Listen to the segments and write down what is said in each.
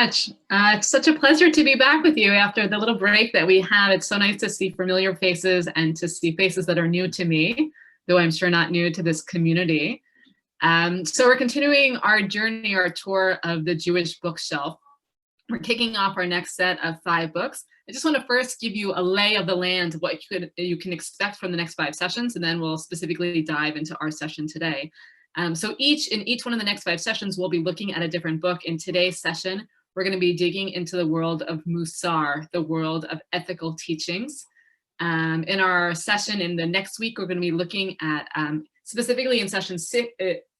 much. It's such a pleasure to be back with you after the little break that we had. It's so nice to see familiar faces and to see faces that are new to me, though I'm sure not new to this community. So we're continuing our journey, our tour of the Jewish bookshelf. We're kicking off our next set of 5 books. I just want to first give you a lay of the land of what you can expect from the next 5 sessions, and then we'll specifically dive into our session today. So in each one of the next 5 sessions, we'll be looking at a different book. In today's session, we're going to be digging into the world of Mussar, the world of ethical teachings. In our session in the next week, we're going to be looking at, specifically in session 6,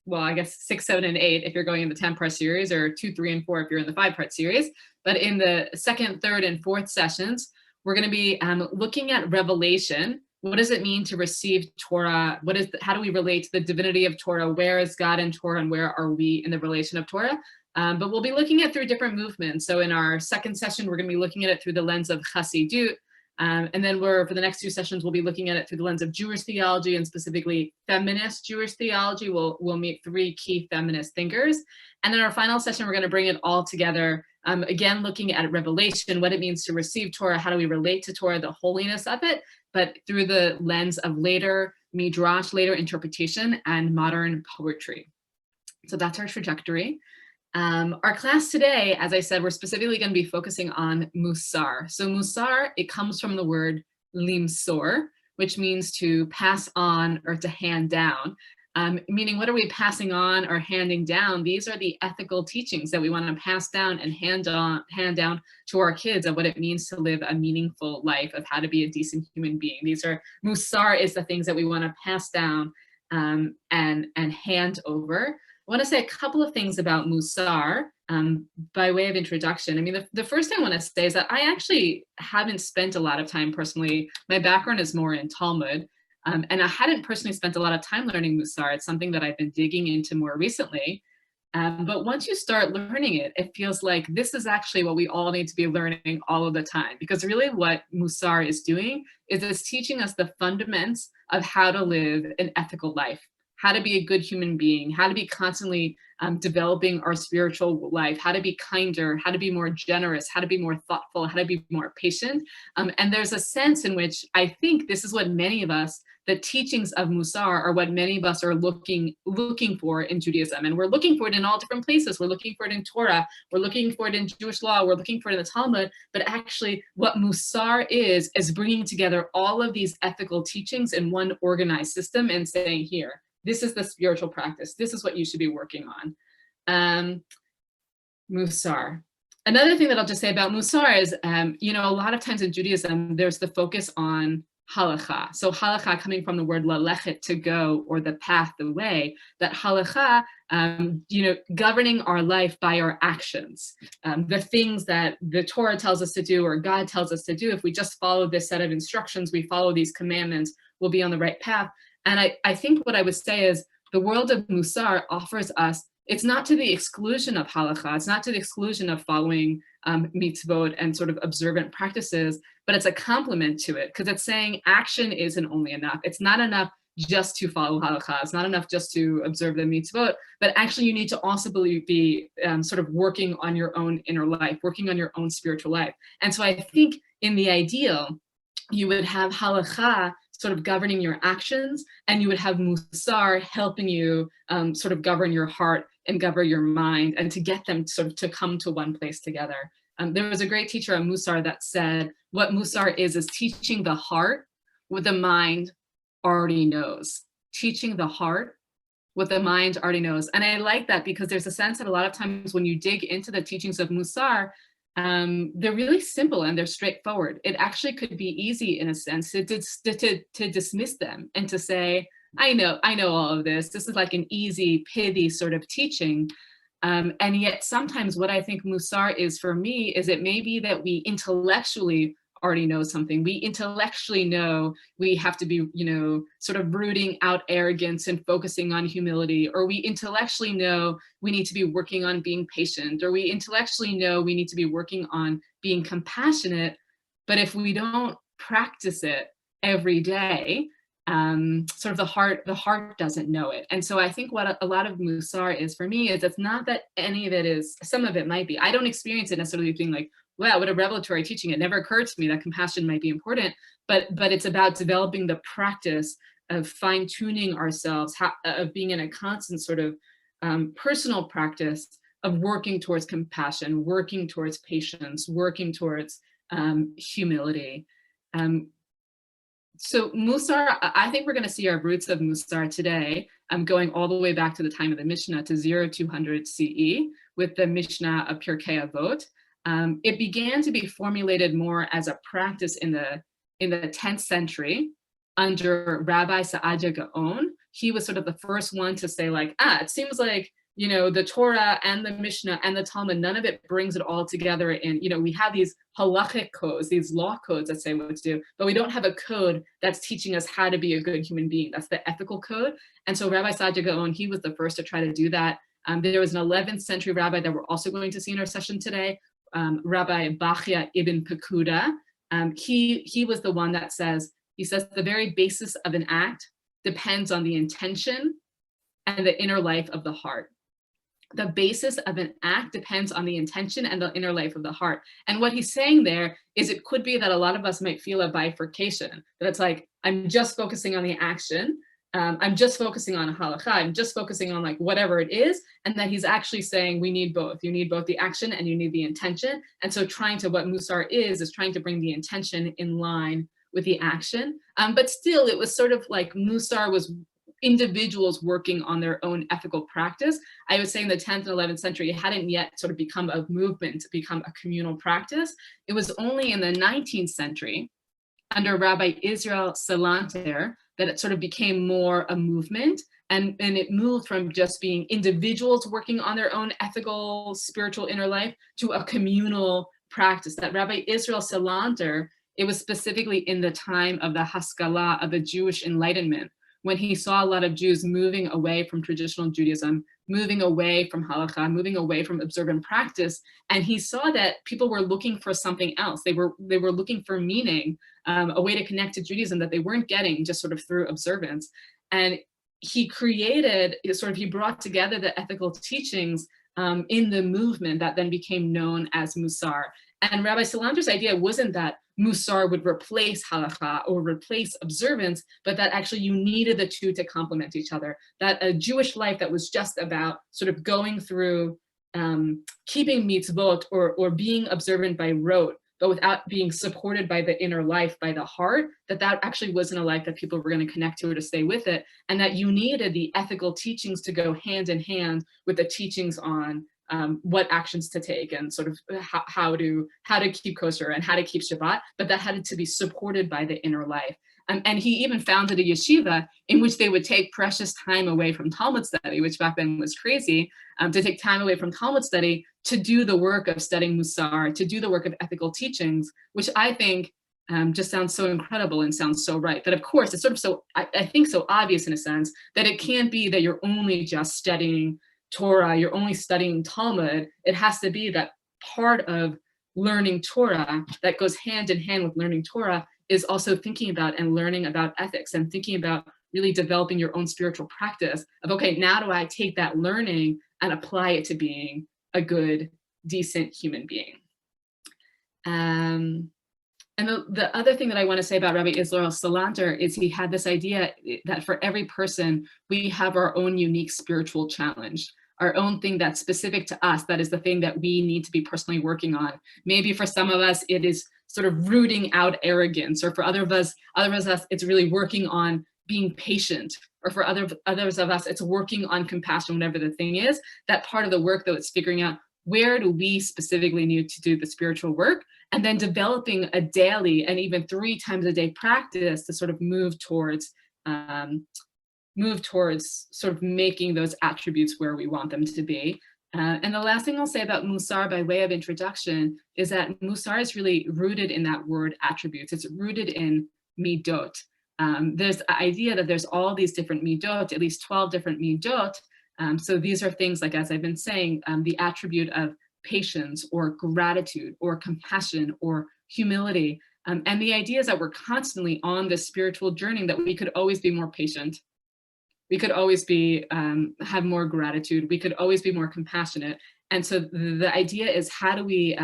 well, I guess 6, 7, and 8 if you're going in the 10-part series, or 2, 3, and 4 if you're in the 5-part series. But in the 2nd, 3rd, and 4th sessions, we're going to be looking at Revelation. What does it mean to receive Torah? How do we relate to the divinity of Torah? Where is God in Torah, and where are we in the relation of Torah? But we'll be looking at through different movements. So in our 2nd session, we're going to be looking at it through the lens of Hasidut. And then for the next 2 sessions, we'll be looking at it through the lens of Jewish theology, and specifically feminist Jewish theology. We'll meet 3 key feminist thinkers. And then our final session, we're going to bring it all together, again, looking at Revelation, what it means to receive Torah, how do we relate to Torah, the holiness of it, but through the lens of later Midrash, later interpretation, and modern poetry. So that's our trajectory. Our class today, as I said, we're specifically going to be focusing on Mussar. So Mussar, it comes from the word limsor, which means to pass on or to hand down. Meaning, what are we passing on or handing down? These are the ethical teachings that we want to pass down and hand down to our kids of what it means to live a meaningful life, of how to be a decent human being. Mussar is the things that we want to pass down and hand over. I want to say a couple of things about Mussar by way of introduction. I mean, the first thing I want to say is that I actually haven't spent a lot of time personally. My background is more in Talmud, and I hadn't personally spent a lot of time learning Mussar. It's something that I've been digging into more recently. But once you start learning it, it feels like this is actually what we all need to be learning all of the time. Because really what Mussar is doing is it's teaching us the fundamentals of how to live an ethical life, how to be a good human being, how to be constantly developing our spiritual life, how to be kinder, how to be more generous, how to be more thoughtful, how to be more patient. And there's a sense in which I think this is what many of us, the teachings of Mussar are what many of us are looking for in Judaism. And we're looking for it in all different places. We're looking for it in Torah. We're looking for it in Jewish law. We're looking for it in the Talmud. But actually what Mussar is bringing together all of these ethical teachings in one organized system and saying, here, this is the spiritual practice. This is what you should be working on. Mussar. Another thing that I'll just say about Mussar is, a lot of times in Judaism, there's the focus on Halakhah. So Halakhah coming from the word lalechet, to go, or the path, the way, that Halakhah, governing our life by our actions. The things that the Torah tells us to do, or God tells us to do, if we just follow this set of instructions, we follow these commandments, we'll be on the right path. And I think what I would say is the world of Mussar offers us, it's not to the exclusion of Halakhah, it's not to the exclusion of following mitzvot and sort of observant practices, but it's a complement to it, because it's saying action isn't only enough. It's not enough just to follow Halakhah. It's not enough just to observe the mitzvot, but actually you need to also be sort of working on your own inner life, working on your own spiritual life. And so I think in the ideal, you would have Halakhah sort of governing your actions, and you would have Mussar helping you sort of govern your heart and govern your mind, and to get them sort of to come to one place together. There was a great teacher on Mussar that said, what Mussar is teaching the heart what the mind already knows. Teaching the heart what the mind already knows. And I like that, because there's a sense that a lot of times when you dig into the teachings of Mussar, they're really simple and they're straightforward. It actually could be easy in a sense to dismiss them and to say, I know all of this. This is like an easy, pithy sort of teaching. And yet sometimes what I think Mussar is for me is it may be that we intellectually already know something. We intellectually know we have to be, sort of rooting out arrogance and focusing on humility, or we intellectually know we need to be working on being patient, or we intellectually know we need to be working on being compassionate. But if we don't practice it every day, sort of the heart doesn't know it. And so I think what a lot of Mussar is for me is it's not that any of it is, some of it might be. I don't experience it necessarily being like, wow, what a revelatory teaching. It never occurred to me that compassion might be important, but it's about developing the practice of fine-tuning ourselves, of being in a constant sort of personal practice of working towards compassion, working towards patience, working towards humility. So Mussar, I think we're going to see our roots of Mussar today, going all the way back to the time of the Mishnah to 0200 CE with the Mishnah of Pirkei Vote. It began to be formulated more as a practice in the 10th century under Rabbi Saadia Gaon. He was sort of the first one to say like, it seems like, you know, the Torah and the Mishnah and the Talmud, none of it brings it all together. And, you know, we have these halakhic codes, these law codes that say what to do, but we don't have a code that's teaching us how to be a good human being. That's the ethical code. And so Rabbi Saadia Gaon, he was the first to try to do that. There was an 11th century rabbi that we're also going to see in our session today, Rabbi Ibn Pakuda. He was the one that says, he says the very basis of an act depends on the intention and the inner life of the heart. The basis of an act depends on the intention and the inner life of the heart. And what he's saying there is it could be that a lot of us might feel a bifurcation, that it's like, I'm just focusing on the action. I'm just focusing on Halakhah. I'm just focusing on like whatever it is. And that he's actually saying we need both. You need both the action and you need the intention. And so what Mussar is trying to bring the intention in line with the action. But still, it was sort of like Mussar was individuals working on their own ethical practice. I would say in the 10th and 11th century, it hadn't yet sort of become a movement, to become a communal practice. It was only in the 19th century, under Rabbi Israel Salanter, that it sort of became more a movement. And it moved from just being individuals working on their own ethical, spiritual inner life to a communal practice. That Rabbi Israel Salanter, it was specifically in the time of the Haskalah, of the Jewish Enlightenment, when he saw a lot of Jews moving away from traditional Judaism, moving away from Halakhah, moving away from observant practice. And he saw that people were looking for something else. They were looking for meaning, a way to connect to Judaism that they weren't getting just sort of through observance. And he brought together the ethical teachings in the movement that then became known as Mussar. And Rabbi Salanter's idea wasn't that Mussar would replace Halakhah or replace observance, but that actually you needed the two to complement each other. That a Jewish life that was just about sort of going through keeping mitzvot or being observant by rote, but without being supported by the inner life, by the heart, that actually wasn't a life that people were going to connect to or to stay with it. And that you needed the ethical teachings to go hand in hand with the teachings on what actions to take and sort of how to keep kosher and how to keep Shabbat, but that had to be supported by the inner life. And he even founded a yeshiva in which they would take precious time away from Talmud study, which back then was crazy, to take time away from Talmud study to do the work of studying Mussar, to do the work of ethical teachings, which I think just sounds so incredible and sounds so right. That of course it's sort of I think so obvious in a sense that it can't be that you're only just studying Torah, you're only studying Talmud. It has to be that part of learning Torah that goes hand in hand with learning Torah is also thinking about and learning about ethics and thinking about really developing your own spiritual practice of, okay, now do I take that learning and apply it to being a good, decent human being? And the other thing that I want to say about Rabbi Israel Salanter is he had this idea that for every person, we have our own unique spiritual challenge, our own thing that's specific to us, that is the thing that we need to be personally working on. Maybe for some of us, it is sort of rooting out arrogance, or for others of us, it's really working on being patient, or for others of us, it's working on compassion, whatever the thing is. That part of the work, though, it's figuring out where do we specifically need to do the spiritual work, and then developing a daily and even 3 times a day practice to sort of move towards sort of making those attributes where we want them to be. And the last thing I'll say about Mussar by way of introduction is that Mussar is really rooted in that word attributes. It's rooted in midot. There's the idea that there's all these different midot, at least 12 different midot. So these are things like, as I've been saying, the attribute of patience or gratitude or compassion or humility. And the idea is that we're constantly on this spiritual journey, that we could always be more patient. We could always be have more gratitude. We could always be more compassionate. And so the idea is, how do we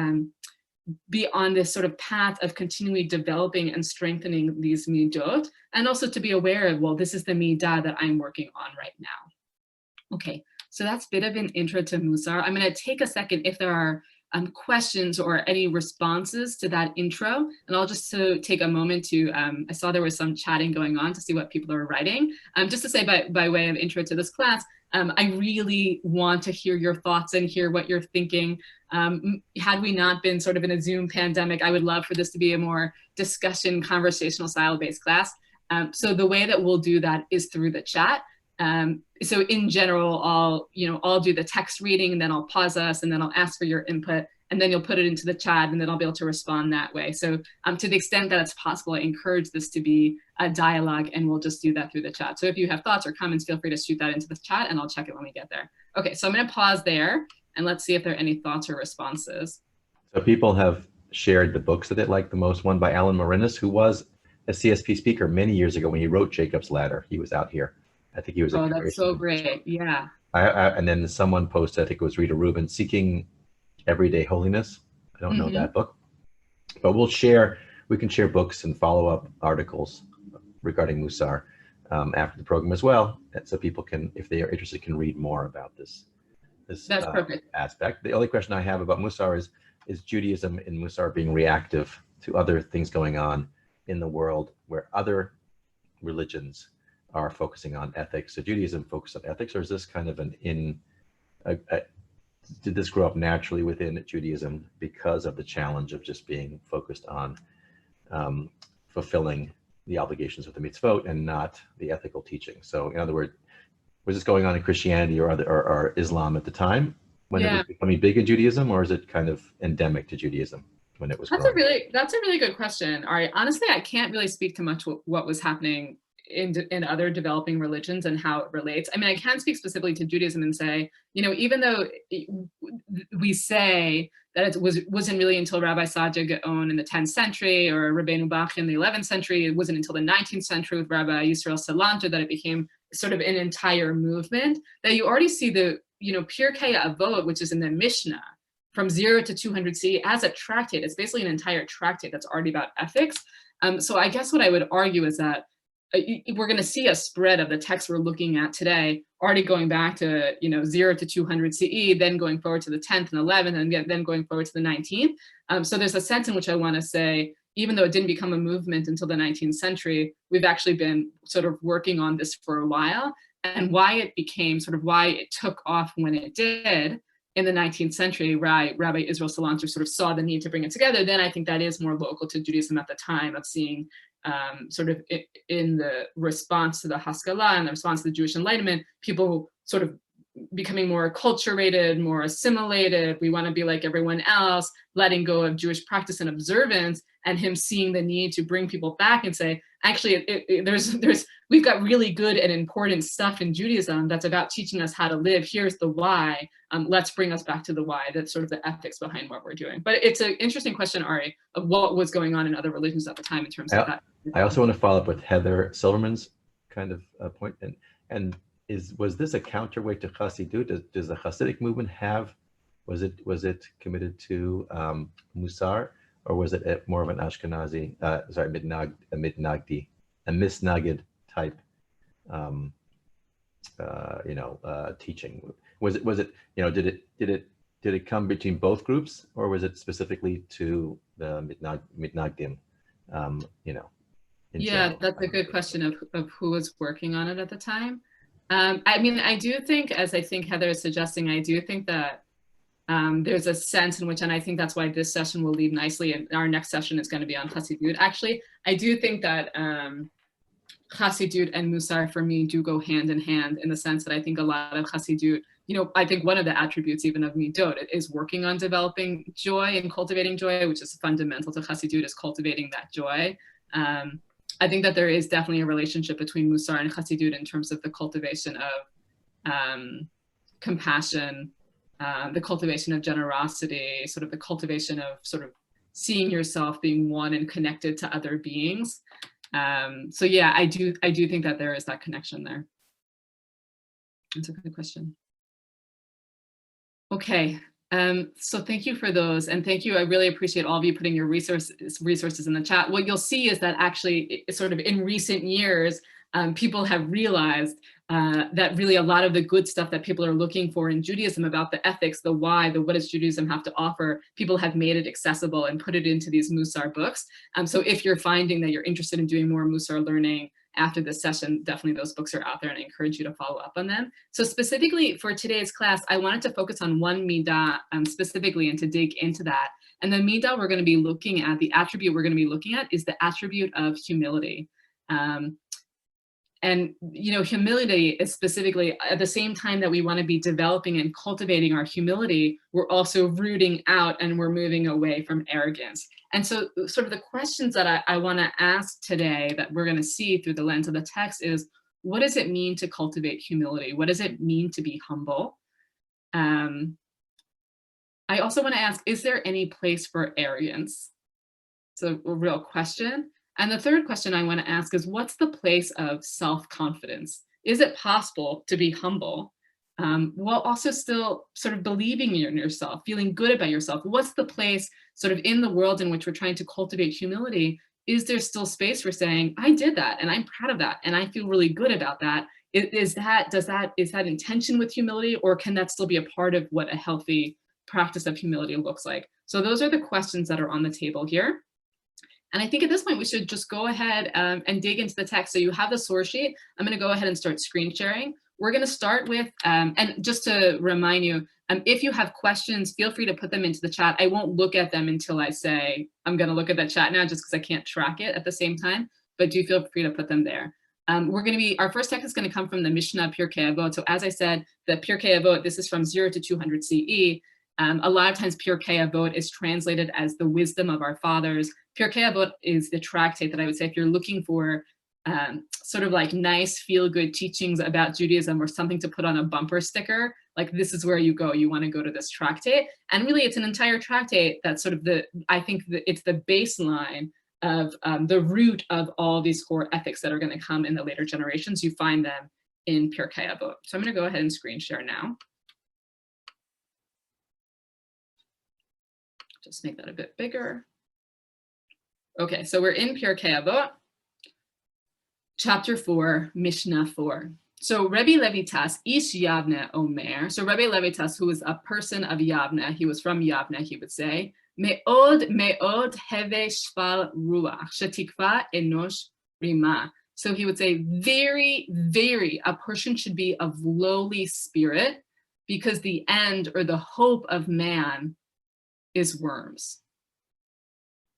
be on this sort of path of continually developing and strengthening these midot, and also to be aware of, well, this is the midah that I'm working on right now. Okay, so that's a bit of an intro to Mussar. I'm going to take a second if there are questions or any responses to that intro, and I'll just take a moment to, I saw there was some chatting going on to see what people are writing. Just to say by way of intro to this class, I really want to hear your thoughts and hear what you're thinking. Had we not been sort of in a Zoom pandemic, I would love for this to be a more discussion, conversational style based class. So the way that we'll do that is through the chat. So in general, I'll do the text reading, and then I'll pause us, and then I'll ask for your input, and then you'll put it into the chat, and then I'll be able to respond that way. So to the extent that it's possible, I encourage this to be a dialogue, and we'll just do that through the chat. So if you have thoughts or comments, feel free to shoot that into the chat, and I'll check it when we get there. Okay, so I'm going to pause there, and let's see if there are any thoughts or responses. So people have shared the books that they like the most. One by Alan Marinis, who was a CSP speaker many years ago when he wrote Jacob's Ladder. He was out here. I think he was. Oh, that's so great. Yeah. And then someone posted, I think it was Rita Rubin, Seeking Everyday Holiness. I don't know that book, but we can share books and follow-up articles regarding Mussar after the program as well. So people can, if they are interested, can read more about this that's perfect aspect. The only question I have about Mussar is Judaism in Mussar being reactive to other things going on in the world where other religions are focusing on ethics. So Judaism focused on ethics, or is this kind of did this grow up naturally within Judaism because of the challenge of just being focused on fulfilling the obligations of the mitzvot and not the ethical teaching? So in other words, was this going on in Christianity or Islam at the time when it was becoming big in Judaism, or is it kind of endemic to Judaism when it was growing? That's a really good question. All right, honestly, I can't really speak to much what was happening in other developing religions and how it relates. I mean, I can speak specifically to Judaism and say, even though we say that it wasn't really until Rabbi Saadia Gaon in the 10th century or Rabbeinu Bach in the 11th century, it wasn't until the 19th century with Rabbi Yisrael Salanter that it became sort of an entire movement, that you already see the, Pirkei Vote, which is in the Mishnah, from 0 to 200 CE as a tractate. It's basically an entire tractate that's already about ethics. So I guess what I would argue is that we're going to see a spread of the text we're looking at today, already going back to 0 to 200 CE, then going forward to the 10th and 11th, and then going forward to the 19th. So there's a sense in which I want to say, even though it didn't become a movement until the 19th century, we've actually been sort of working on this for a while. And why it took off when it did in the 19th century, Rabbi Israel Salanter sort of saw the need to bring it together. Then I think that is more local to Judaism at the time, of seeing sort of in the response to the Haskalah and the response to the Jewish Enlightenment, people sort of becoming more acculturated, more assimilated. We want to be like everyone else, letting go of Jewish practice and observance, and him seeing the need to bring people back and say, actually, we've got really good and important stuff in Judaism that's about teaching us how to live. Here's the why. Let's bring us back to the why. That's sort of the ethics behind what we're doing. But it's an interesting question, Ari, of what was going on in other religions at the time in terms of that. I also want to follow up with Heather Silverman's kind of point. And was this a counterweight to Hasidut? Does the Hasidic movement was it committed to Mussar, or was it more of an Ashkenazi, a misnagid type, teaching? Was it, did it come between both groups, or was it specifically to the mitnagdim? Yeah, that's a good question of who was working on it at the time. I mean, I do think, as I think Heather is suggesting, I do think that there's a sense in which, and I think that's why this session will lead nicely, and our next session is going to be on Hasidut. Actually, I do think that Hasidut and Mussar for me do go hand in hand, in the sense that I think a lot of Hasidut, I think one of the attributes even of Midot is working on developing joy and cultivating joy, which is fundamental to Hasidut, is cultivating that joy. I think that there is definitely a relationship between Mussar and Hasidut in terms of the cultivation of compassion, the cultivation of generosity, sort of the cultivation of sort of seeing yourself being one and connected to other beings. So yeah, I do think that there is that connection there. That's a good question. Okay, so thank you for those, and thank you. I really appreciate all of you putting your resources in the chat. What you'll see is that actually, sort of in recent years, people have realized that really a lot of the good stuff that people are looking for in Judaism about the ethics, the why, the what does Judaism have to offer, people have made it accessible and put it into these Mussar books. So if you're finding that you're interested in doing more Mussar learning after this session, definitely those books are out there and I encourage you to follow up on them. So specifically for today's class, I wanted to focus on one midah specifically and to dig into that. And the midah we're going to be looking at, the attribute we're going to be looking at is the attribute of humility. And, you know, humility is specifically at the same time that we want to be developing and cultivating our humility, we're also rooting out and we're moving away from arrogance. And so sort of the questions that I want to ask today that we're going to see through the lens of the text is, what does it mean to cultivate humility? What does it mean to be humble? I also want to ask, is there any place for arrogance? It's a real question. And the third question I want to ask is, what's the place of self-confidence? Is it possible to be humble while also still sort of believing in yourself, feeling good about yourself? What's the place sort of in the world in which we're trying to cultivate humility? Is there still space for saying, I did that and I'm proud of that and I feel really good about that? Is that intention with humility, or can that still be a part of what a healthy practice of humility looks like? So those are the questions that are on the table here. And I think at this point, we should just go ahead and dig into the text. So you have the source sheet. I'm going to go ahead and start screen sharing. We're going to start with, and just to remind you, if you have questions, feel free to put them into the chat. I won't look at them until I say, I'm going to look at that chat now, just because I can't track it at the same time, but do feel free to put them there. Our first text is going to come from the Mishnah Pirkei Vote. So as I said, the Pirkei Vote, this is from 0 to 200 CE. A lot of times Pirkei Vote is translated as the wisdom of our fathers. Pirkei Vote is the tractate that I would say if you're looking for sort of like nice feel-good teachings about Judaism or something to put on a bumper sticker, like this is where you go. You want to go to this tractate. And really it's an entire tractate that's sort of I think it's the baseline of the root of all these core ethics that are going to come in the later generations. You find them in Pirkei Vote. So I'm going to go ahead and screen share now. Just make that a bit bigger. Okay, so we're in Pirkei Vote, chapter 4, Mishnah 4. So Rabbi Levitas, Ish Yavne Omer. So Rabbi Levitas, who was a person of Yavne, he was from Yavne, he would say, Me'od me'od heve shval ruach, shetikva enosh rima. So he would say, very, very, a person should be of lowly spirit, because the end or the hope of man is worms.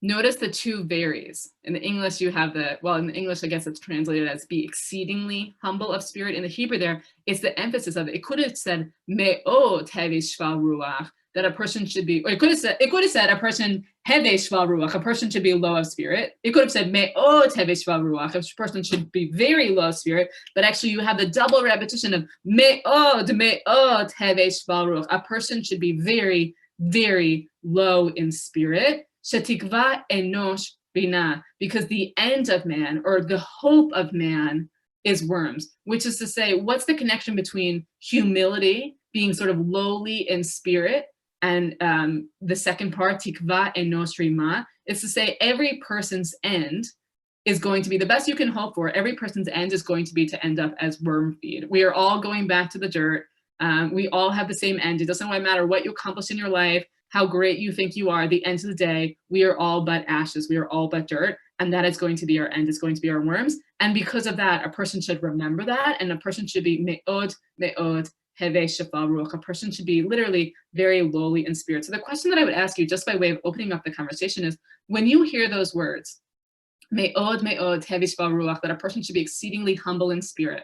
Notice the two varies. In the English, you have in the English, I guess it's translated as be exceedingly humble of spirit. In the Hebrew there, it's the emphasis of it. It could have said, me'od heve shval ruach, that a person should be, or it could have said a person heve shval ruach, a person should be low of spirit. It could have said me'od heve shval ruach, a person should be very low of spirit. But actually you have the double repetition of me'od heve shval ruach, a person should be very, very low in spirit. Shetikva enosh bina, because the end of man or the hope of man is worms, which is to say, what's the connection between humility, being sort of lowly in spirit, and the second part, tikva enosh rima, is to say every person's end is going to be the best you can hope for. Every person's end is going to be to end up as worm feed. We are all going back to the dirt. We all have the same end. It doesn't matter what you accomplish in your life, how great you think you are, the end of the day, we are all but ashes, we are all but dirt, and that is going to be our end, is going to be our worms. And because of that, a person should remember that, and a person should be me'od heve shval ruach, a person should be literally very lowly in spirit. So the question that I would ask you, just by way of opening up the conversation, is when you hear those words, me'od heve shval ruach, that a person should be exceedingly humble in spirit,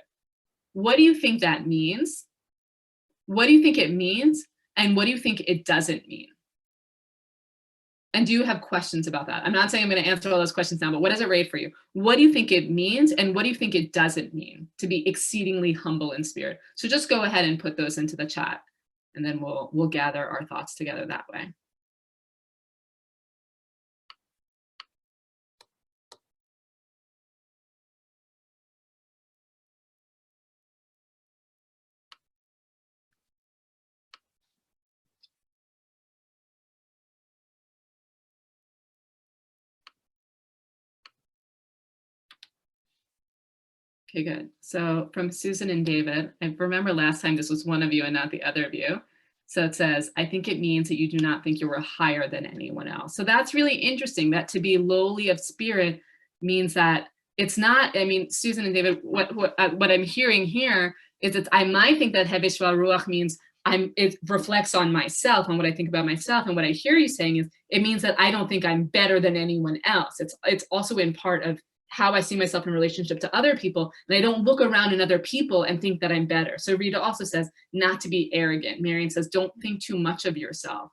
what do you think that means? What do you think it means? And what do you think it doesn't mean? And do you have questions about that? I'm not saying I'm going to answer all those questions now, but what does it rate for you? What do you think it means? And what do you think it doesn't mean to be exceedingly humble in spirit? So just go ahead and put those into the chat, and then we'll gather our thoughts together that way. Okay, good. So from Susan and David, I remember last time this was one of you and not the other of you. So it says, I think it means that you do not think you were higher than anyone else. So that's really interesting, that to be lowly of spirit means that it's not, I mean, Susan and David, what I'm hearing here is that I might think that Hevesh Ruach means it reflects on myself, on what I think about myself. And what I hear you saying is it means that I don't think I'm better than anyone else. It's also in part of how I see myself in relationship to other people. And I don't look around in other people and think that I'm better. So Rita also says not to be arrogant. Marion says, don't think too much of yourself.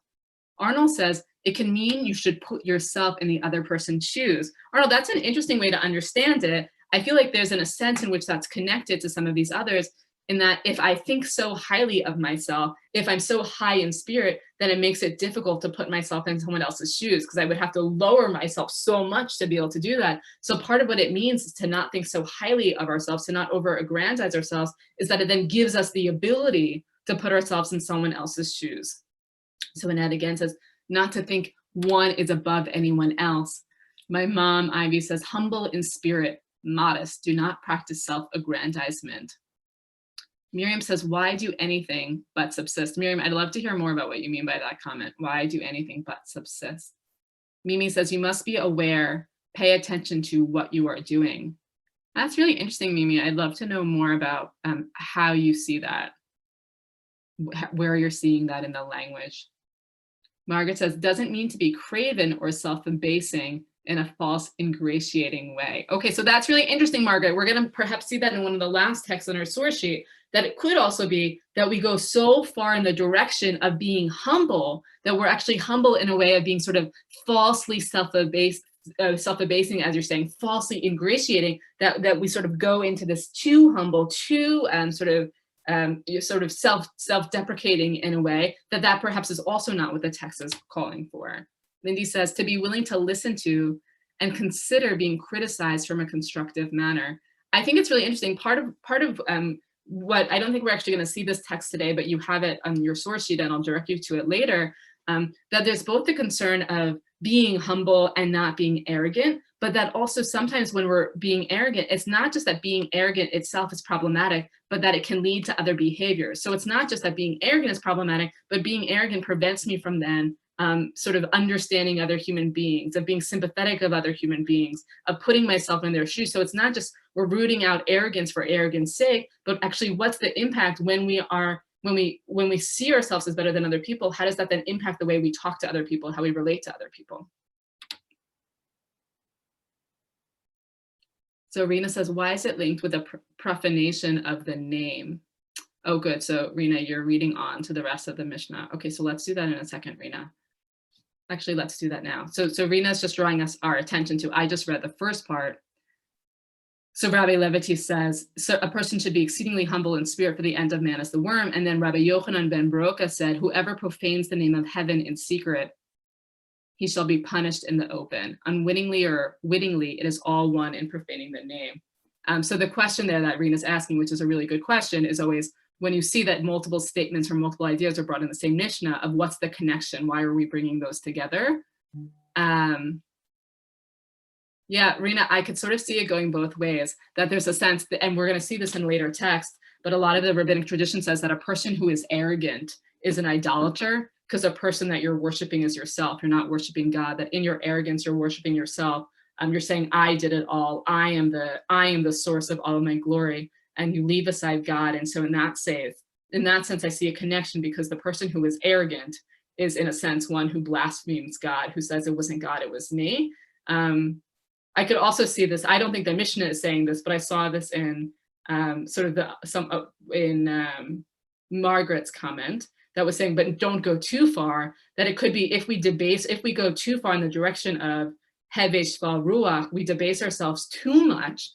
Arnold says, it can mean you should put yourself in the other person's shoes. Arnold, that's an interesting way to understand it. I feel like there's a sense in which that's connected to some of these others, in that if I think so highly of myself, if I'm so high in spirit, then it makes it difficult to put myself in someone else's shoes, because I would have to lower myself so much to be able to do that. So part of what it means is to not think so highly of ourselves, to not over-aggrandize ourselves, is that it then gives us the ability to put ourselves in someone else's shoes. So Annette again says, not to think one is above anyone else. My mom, Ivy, says, humble in spirit, modest, do not practice self-aggrandizement. Miriam says, why do anything but subsist? Miriam, I'd love to hear more about what you mean by that comment. Why do anything but subsist? Mimi says, you must be aware, pay attention to what you are doing. That's really interesting, Mimi. I'd love to know more about how you see that, where you're seeing that in the language. Margaret says, doesn't mean to be craven or self-abasing in a false, ingratiating way. Okay, so that's really interesting, Margaret. We're going to perhaps see that in one of the last texts on our source sheet, that it could also be that we go so far in the direction of being humble that we're actually humble in a way of being sort of falsely self-abasing, as you're saying, falsely ingratiating, that we sort of go into this too humble, too sort of self-deprecating in a way that perhaps is also not what the text is calling for. Lindy says, to be willing to listen to and consider being criticized from a constructive manner. I think it's really interesting. Part of what, I don't think we're actually going to see this text today, but you have it on your source sheet and I'll direct you to it later, that there's both the concern of being humble and not being arrogant, but that also sometimes when we're being arrogant, it's not just that being arrogant itself is problematic, but that it can lead to other behaviors. So it's not just that being arrogant is problematic, but being arrogant prevents me from then sort of understanding other human beings, of being sympathetic of other human beings, of putting myself in their shoes. So it's not just we're rooting out arrogance for arrogance sake, but actually what's the impact when we see ourselves as better than other people? How does that then impact the way we talk to other people, how we relate to other people? So Rena says, why is it linked with a profanation of the name? Oh, good. So Rena, you're reading on to the rest of the Mishnah. Okay, so let's do that in a second, Rena. Actually, let's do that now. So Rena's just drawing our attention to, I just read the first part. So Rabbi Leviti says, so a person should be exceedingly humble in spirit, for the end of man is the worm. And then Rabbi Yochanan ben Baroka said, whoever profanes the name of heaven in secret, he shall be punished in the open. Unwittingly or wittingly, it is all one in profaning the name. So the question there that Rena's asking, which is a really good question, is always, when you see that multiple statements or multiple ideas are brought in the same Mishnah, of what's the connection? Why are we bringing those together? Yeah, Rena, I could sort of see it going both ways, that there's a sense that, and we're going to see this in later text, but a lot of the rabbinic tradition says that a person who is arrogant is an idolater, because a person that you're worshiping is yourself. You're not worshiping God, that in your arrogance, you're worshiping yourself. You're saying, I did it all. I am the source of all of my glory. And you leave aside God. And so in that sense, I see a connection, because the person who is arrogant is in a sense one who blasphemes God, who says it wasn't God, it was me. I could also see this. I don't think the Mishnah is saying this, but I saw this in Margaret's comment that was saying, but don't go too far, that it could be if we go too far in the direction of Hevesh Ruach, we debase ourselves too much.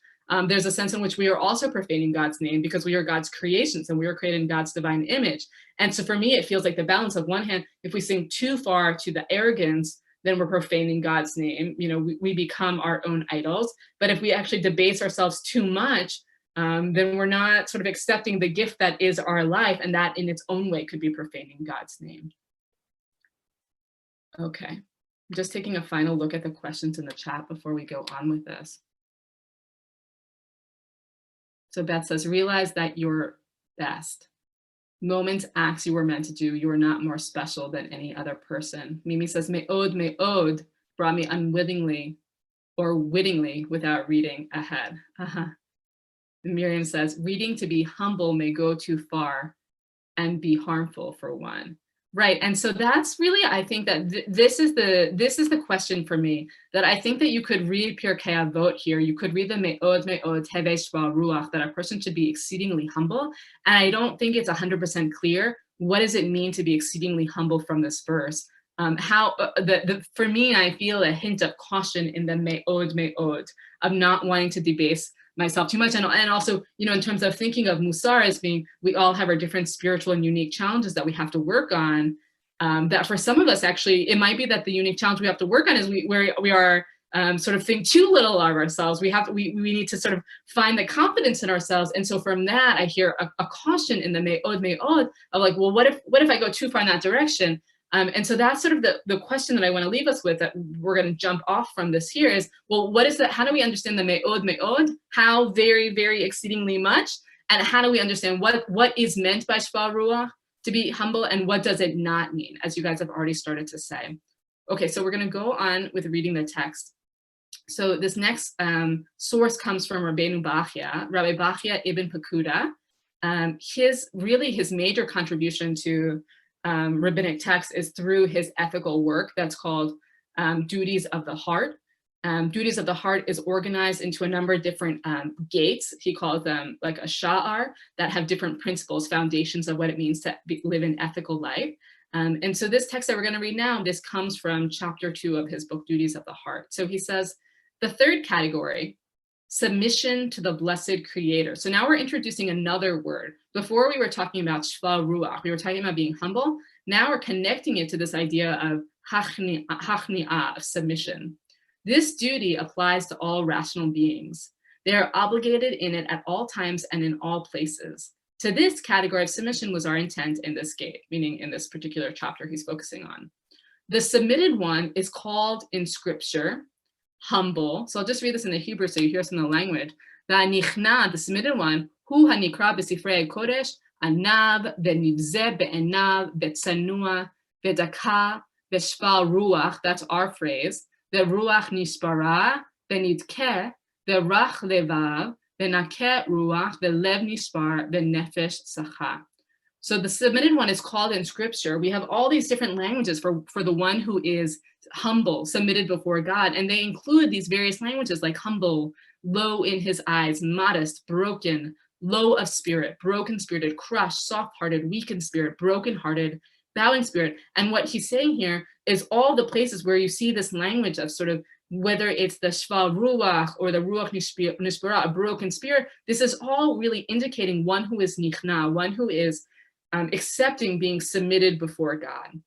There's a sense in which we are also profaning God's name, because we are God's creations and we are created in God's divine image. And so for me, it feels like the balance of one hand, if we sink too far to the arrogance, then we're profaning God's name. You know, we become our own idols. But if we actually debase ourselves too much, then we're not sort of accepting the gift that is our life, and that in its own way could be profaning God's name. Okay, I'm just taking a final look at the questions in the chat before we go on with this. So Beth says, realize that you're best. Moments, acts you were meant to do. You are not more special than any other person. Mimi says, me'od brought me unwittingly or wittingly without reading ahead. Miriam says, reading to be humble may go too far and be harmful for one. Right, and so that's really, I think that this is the question for me, that I think that you could read Pirkei Vote here, you could read the me'od hevei shva ruach, that a person should be exceedingly humble, and I don't think it's 100% clear, what does it mean to be exceedingly humble from this verse? For me, I feel a hint of caution in the me'od, of not wanting to debase myself too much, and also, in terms of thinking of Mussar as being, we all have our different spiritual and unique challenges that we have to work on. That for some of us, actually, it might be that the unique challenge we have to work on is we are sort of think too little of ourselves. We need to sort of find the confidence in ourselves, and so from that, I hear a caution in the me'od of like, well, what if I go too far in that direction? And so that's sort of the question that I want to leave us with, that we're going to jump off from this here is, well, what is that? How do we understand the me'od? How very, very exceedingly much? And how do we understand what is meant by shva ruach, to be humble, and what does it not mean, as you guys have already started to say? Okay, so we're going to go on with reading the text. So this next source comes from Rabbi Ibn Pakuda. His major contribution to rabbinic text is through his ethical work that's called Duties of the Heart. Duties of the Heart is organized into a number of different gates. He calls them like a sha'ar, that have different principles, foundations of what it means to live an ethical life. And so this text that we're going to read now, this comes from chapter 2 of his book, Duties of the Heart. So he says, the third category, submission to the blessed creator. So now we're introducing another word. Before we were talking about shva ruach, we were talking about being humble. Now we're connecting it to this idea of hachni'ah, of submission. This duty applies to all rational beings. They are obligated in it at all times and in all places. To this category of submission was our intent in this gate, meaning in this particular chapter he's focusing on. The submitted one is called in scripture humble. So I'll just read this in the Hebrew so you hear some of the language. The submitted one, hu hanikra b'sifrei kodesh, anav v'nivzeh be'enav v'tsanua v'daka v'shva ruach, that's our phrase, v'ruach nispara v'nidkeh v'rach levav v'nakeh ruach v'lev nispar v'nefesh sacha. So the submitted one is called in scripture. We have all these different languages for the one who is humble, submitted before God. And they include these various languages like humble, low in his eyes, modest, broken, low of spirit, broken-spirited, crushed, soft-hearted, weak in spirit, broken-hearted, bowing spirit. And what he's saying here is all the places where you see this language of sort of, whether it's the shva ruach or the ruach nispara, a broken spirit, this is all really indicating one who is nichna, one who is accepting being submitted before God.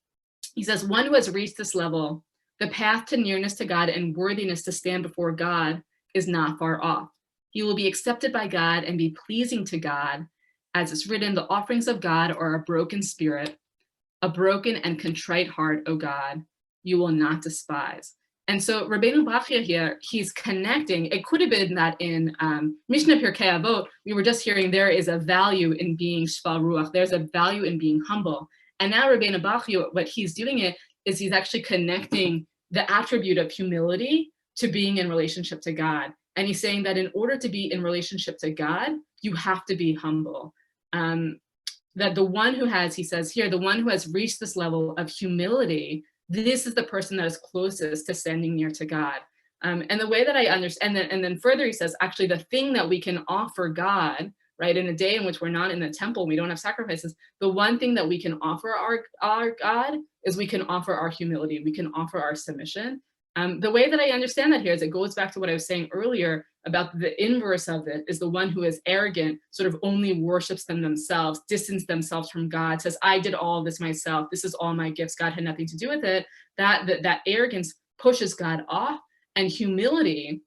He says, one who has reached this level, the path to nearness to God and worthiness to stand before God is not far off. He will be accepted by God and be pleasing to God. As it's written, the offerings of God are a broken spirit, a broken and contrite heart, O God, you will not despise. And so Rabbi Pakuda here, he's connecting. It could have been that in Mishnah Pirkei Vote, we were just hearing there is a value in being shva ruach. There's a value in being humble. And now Rabbi Pakuda, what he's doing is he's actually connecting the attribute of humility to being in relationship to God. And he's saying that in order to be in relationship to God, you have to be humble. That the one who has, he says here, the one who has reached this level of humility, this is the person that is closest to standing near to God. And the way that I understand, and then further he says, actually the thing that we can offer God, right, in a day in which we're not in the temple, we don't have sacrifices, the one thing that we can offer our God is we can offer our humility, we can offer our submission. The way that I understand that here is it goes back to what I was saying earlier about the inverse of it is the one who is arrogant, sort of only worships themselves, distance themselves from God, says, I did all this myself, this is all my gifts, God had nothing to do with it. That arrogance pushes God off, and humility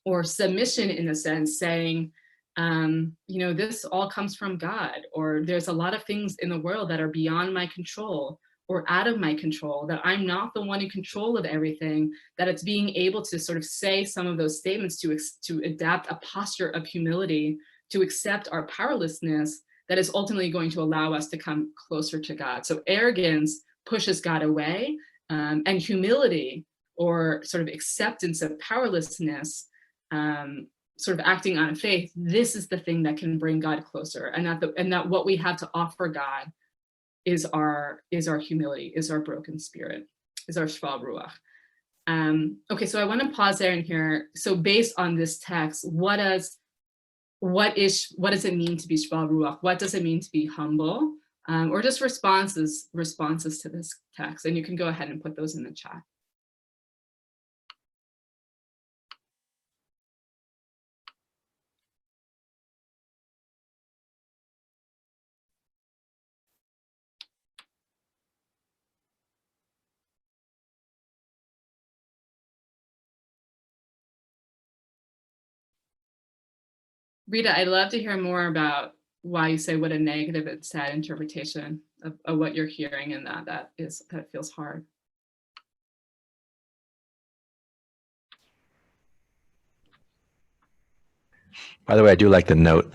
or submission in a sense saying, this all comes from God, or there's a lot of things in the world that are beyond my control or out of my control, that I'm not the one in control of everything, that it's being able to sort of say some of those statements to adapt a posture of humility to accept our powerlessness that is ultimately going to allow us to come closer to God. So arrogance pushes God away, and humility, or sort of acceptance of powerlessness, sort of acting on faith, this is the thing that can bring God closer, and that what we have to offer God is our humility, is our broken spirit, is our shval ruach. Okay, so I want to pause there and hear. So based on this text, what does it mean to be shval ruach? What does it mean to be humble? Or just responses to this text, and you can go ahead and put those in the chat. Rita, I'd love to hear more about why you say what a negative and sad interpretation of what you're hearing, and that feels hard. By the way, I do like the note.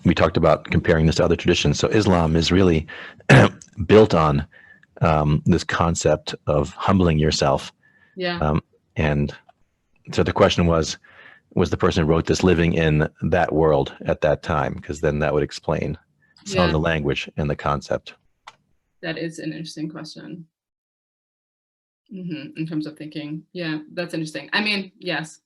We talked about comparing this to other traditions. So Islam is really built on this concept of humbling yourself. Yeah. And so the question was the person who wrote this living in that world at that time? Because then that would explain some of the language and the concept. That is an interesting question. In terms of thinking. Yeah, that's interesting. I mean, yes.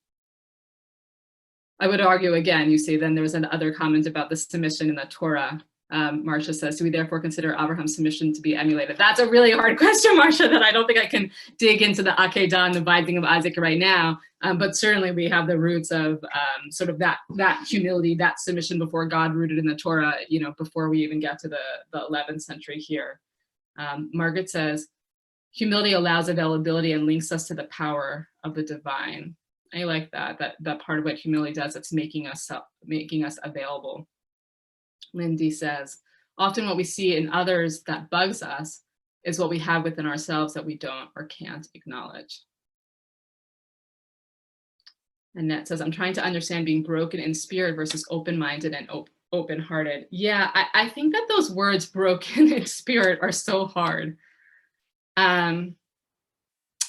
I would argue again, you see, then there's another comment about the submission in the Torah. Marcia says, do we therefore consider Abraham's submission to be emulated? That's a really hard question, Marcia, that I don't think I can dig into the Akedah and the binding of Isaac right now. But certainly we have the roots of sort of that humility, that submission before God rooted in the Torah, before we even get to the 11th century here. Margaret says, humility allows availability and links us to the power of the divine. I like that part of what humility does, it's making us available. Lindy says, often what we see in others that bugs us is what we have within ourselves that we don't or can't acknowledge. Annette says, I'm trying to understand being broken in spirit versus open-minded and open-hearted. Yeah, I think that those words broken in spirit are so hard.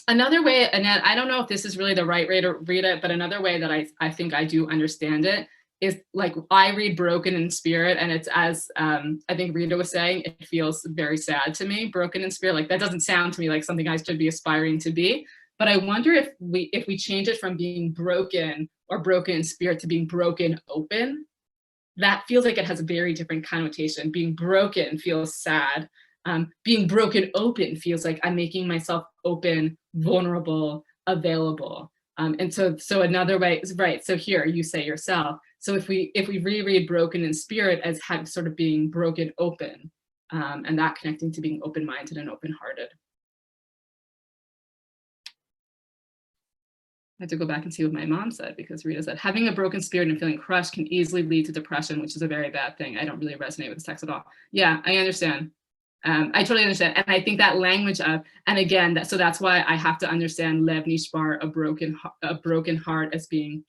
Another way, Annette, I don't know if this is really the right way to read it, but another way that I think I do understand it is like I read broken in spirit, and it's as I think Rita was saying, it feels very sad to me, broken in spirit. Like that doesn't sound to me like something I should be aspiring to be. But I wonder if we change it from being broken or broken in spirit to being broken open, that feels like it has a very different connotation. Being broken feels sad. Being broken open feels like I'm making myself open, vulnerable, available. And so another way is right. So here you say yourself. So if we reread broken in spirit as sort of being broken open, and that connecting to being open-minded and open-hearted. I had to go back and see what my mom said, because Rita said, having a broken spirit and feeling crushed can easily lead to depression, which is a very bad thing. I don't really resonate with this text at all. Yeah, I understand. I totally understand. And I think that language of, and again, so that's why I have to understand lev nishbar, a broken heart, as being,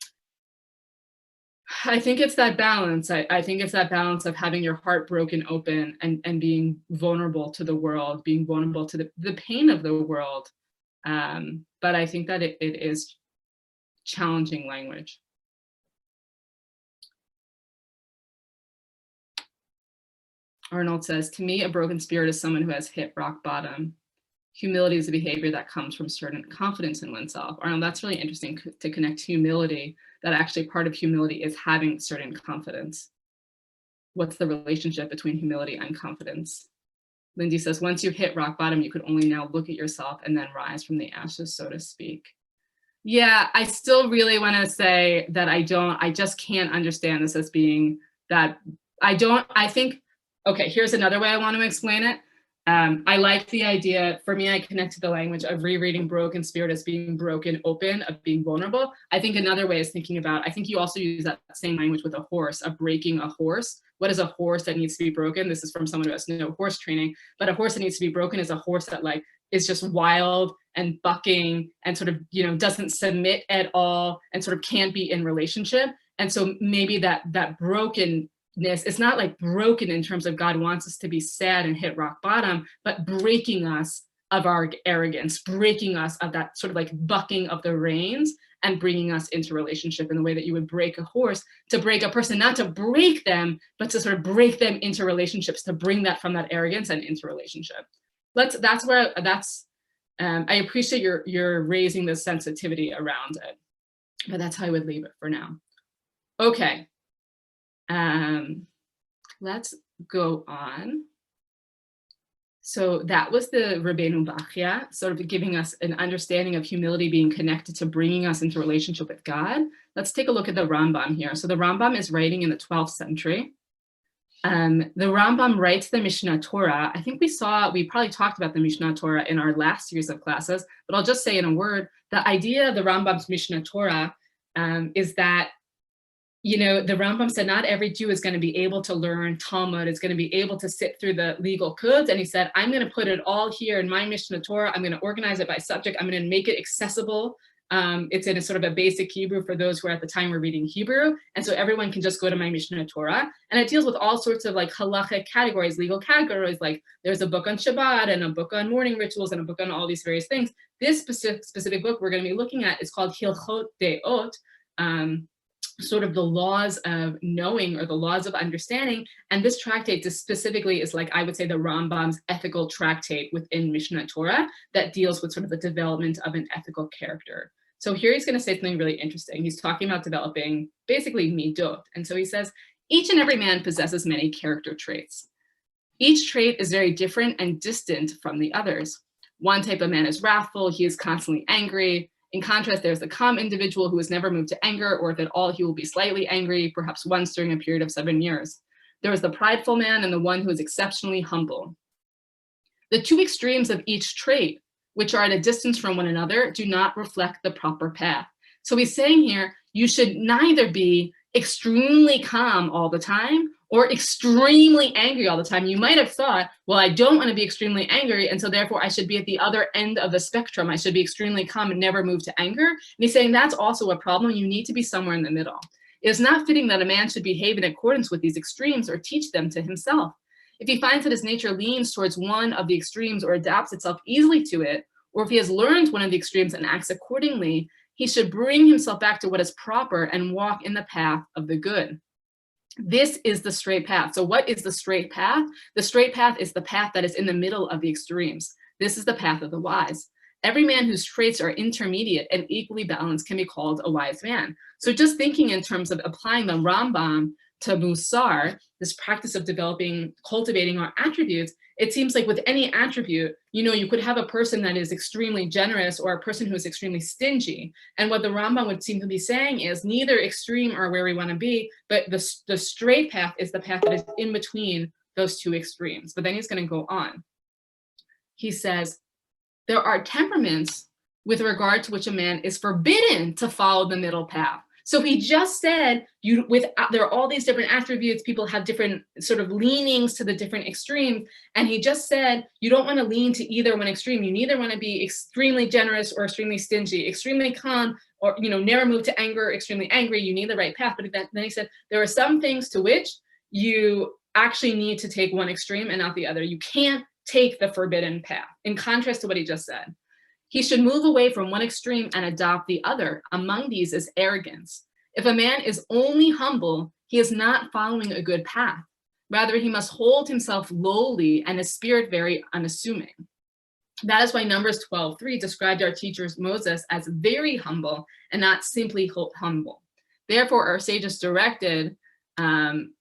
I think it's that balance. I think it's that balance of having your heart broken open and being vulnerable to the world, being vulnerable to the pain of the world. But I think that it is challenging language. Arnold says, to me, a broken spirit is someone who has hit rock bottom. Humility is a behavior that comes from certain confidence in oneself. Arnold, that's really interesting to connect humility, that actually part of humility is having certain confidence. What's the relationship between humility and confidence? Lindy says, once you hit rock bottom, you could only now look at yourself and then rise from the ashes, so to speak. Yeah, I still really want to say that I just can't understand this as being that I think, okay, here's another way I want to explain it. I like the idea, for me, I connect to the language of rereading broken spirit as being broken open, of being vulnerable. I think another way is thinking about, I think you also use that same language with a horse, of breaking a horse. What is a horse that needs to be broken? This is from someone who has no horse training, but a horse that needs to be broken is a horse that like is just wild and bucking and sort of, doesn't submit at all and sort of can't be in relationship. And so maybe that brokenness, it's not like broken in terms of God wants us to be sad and hit rock bottom, but breaking us of our arrogance, breaking us of that sort of like bucking of the reins and bringing us into relationship in the way that you would break a horse, to break a person, not to break them, but to sort of break them into relationships, to bring that from that arrogance and into relationship. I appreciate your raising the sensitivity around it, but that's how I would leave it for now. Okay, let's go on. So that was the Rabbeinu Bachya, sort of giving us an understanding of humility being connected to bringing us into relationship with God. Let's take a look at the Rambam here. So the Rambam is writing in the 12th century. The Rambam writes the Mishnah Torah. I think we probably talked about the Mishnah Torah in our last series of classes, but I'll just say in a word, the idea of the Rambam's Mishnah Torah is that, you know, the Rambam said not every Jew is going to be able to learn Talmud, is going to be able to sit through the legal codes. And he said, I'm going to put it all here in my Mishnah Torah. I'm going to organize it by subject. I'm going to make it accessible. It's in a sort of a basic Hebrew for those who at the time were reading Hebrew. And so everyone can just go to my Mishnah Torah. And it deals with all sorts of like Halakhah categories, legal categories, like there's a book on Shabbat and a book on morning rituals and a book on all these various things. This specific book we're going to be looking at is called Hilchot Deot, sort of the laws of knowing or the laws of understanding. And this tractate specifically is like, I would say, the Rambam's ethical tractate within Mishnah Torah that deals with sort of the development of an ethical character. So here he's going to say something really interesting. He's talking about developing basically midot. And so he says, each and every man possesses many character traits. Each trait is very different and distant from the others. One type of man is wrathful. He is constantly angry. In contrast, there's the calm individual who is never moved to anger, or if at all, he will be slightly angry, perhaps once during a period of 7 years. There is the prideful man and the one who is exceptionally humble. The two extremes of each trait, which are at a distance from one another, do not reflect the proper path. So he's saying here, you should neither be extremely calm all the time or extremely angry all the time. You might have thought, well, I don't want to be extremely angry, and so therefore I should be at the other end of the spectrum. I should be extremely calm and never move to anger. And he's saying that's also a problem. You need to be somewhere in the middle. It is not fitting that a man should behave in accordance with these extremes or teach them to himself. If he finds that his nature leans towards one of the extremes or adapts itself easily to it, or if he has learned one of the extremes and acts accordingly, he should bring himself back to what is proper and walk in the path of the good. This is the straight path. So what is the straight path? The straight path is the path that is in the middle of the extremes. This is the path of the wise. Every man whose traits are intermediate and equally balanced can be called a wise man. So just thinking in terms of applying the Rambam to Mussar, this practice of cultivating our attributes, it seems like with any attribute, you know, you could have a person that is extremely generous or a person who is extremely stingy. And what the Rambam would seem to be saying is neither extreme are where we want to be, but the straight path is the path that is in between those two extremes. But then he's going to go on. He says, there are temperaments with regard to which a man is forbidden to follow the middle path. So he just said, there are all these different attributes, people have different sort of leanings to the different extremes. And he just said, you don't want to lean to either one extreme. You neither want to be extremely generous or extremely stingy, extremely calm, or, you know, never move to anger, extremely angry. You need the right path. But then he said, there are some things to which you actually need to take one extreme and not the other. You can't take the forbidden path, in contrast to what he just said. He should move away from one extreme and adopt the other. Among these is arrogance. If a man is only humble, he is not following a good path. Rather, he must hold himself lowly and his spirit very unassuming. That is why Numbers 12:3 described our teacher Moses as very humble and not simply humble. Therefore, our sages directed, and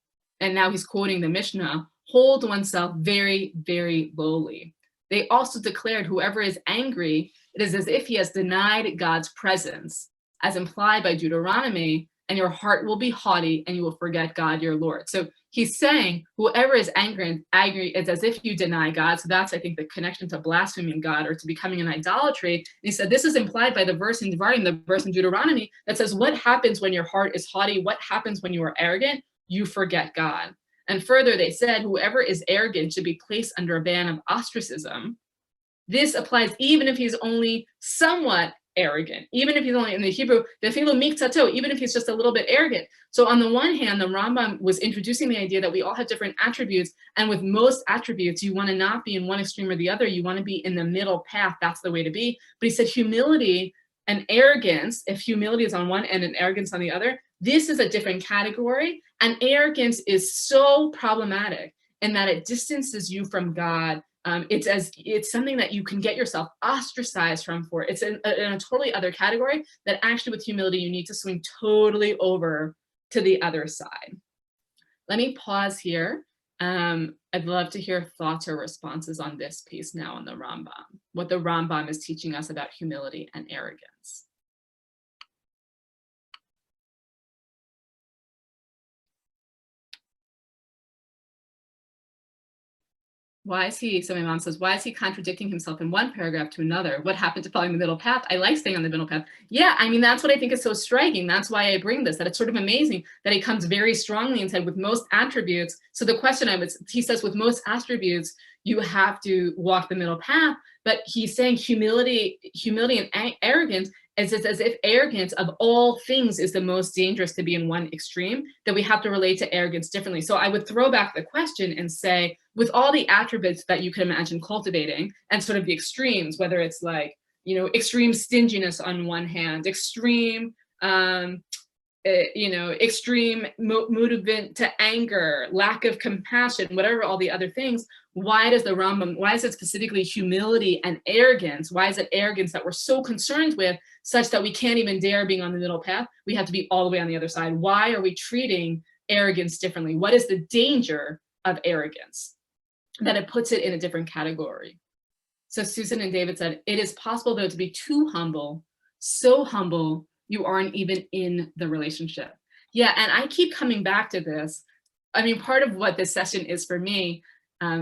now he's quoting the Mishnah, hold oneself very, very lowly. They also declared whoever is angry, it is as if he has denied God's presence, as implied by Deuteronomy, and your heart will be haughty and you will forget God, your Lord. So he's saying whoever is angry is as if you deny God. So that's, I think, the connection to blaspheming God or to becoming an idolatry. And he said this is implied by the verse in Deuteronomy that says what happens when your heart is haughty, what happens when you are arrogant, you forget God. And further, they said, whoever is arrogant should be placed under a ban of ostracism. This applies even if he's only somewhat arrogant, even if he's only in the Hebrew, even if he's just a little bit arrogant. So on the one hand, the Rambam was introducing the idea that we all have different attributes, and with most attributes, you want to not be in one extreme or the other. You want to be in the middle path. That's the way to be. But he said humility and arrogance, if humility is on one end and arrogance on the other, this is a different category. And arrogance is so problematic in that it distances you from God. It's something that you can get yourself ostracized from for. It's in a totally other category that actually with humility, you need to swing totally over to the other side. Let me pause here. I'd love to hear thoughts or responses on this piece now on the Rambam, what the Rambam is teaching us about humility and arrogance. Why is he, so my mom says, why is he contradicting himself in one paragraph to another? What happened to following the middle path? I like staying on the middle path. Yeah, I mean, that's what I think is so striking. That's why I bring this, that it's sort of amazing that he comes very strongly and said with most attributes. So the question he says with most attributes, you have to walk the middle path, but he's saying humility and arrogance as if arrogance of all things is the most dangerous to be in one extreme, that we have to relate to arrogance differently. So I would throw back the question and say, with all the attributes that you can imagine cultivating and sort of the extremes, whether it's like, extreme stinginess on one hand, extreme, extreme movement to anger, lack of compassion, whatever, all the other things, why is it specifically humility and arrogance? Why is it arrogance that we're so concerned with such that we can't even dare being on the middle path? We have to be all the way on the other side. Why are we treating arrogance differently? What is the danger of arrogance? That it puts it in a different category. So Susan and David said, it is possible though to be too humble, so humble, you aren't even in the relationship. Yeah, and I keep coming back to this. I mean, part of what this session is for me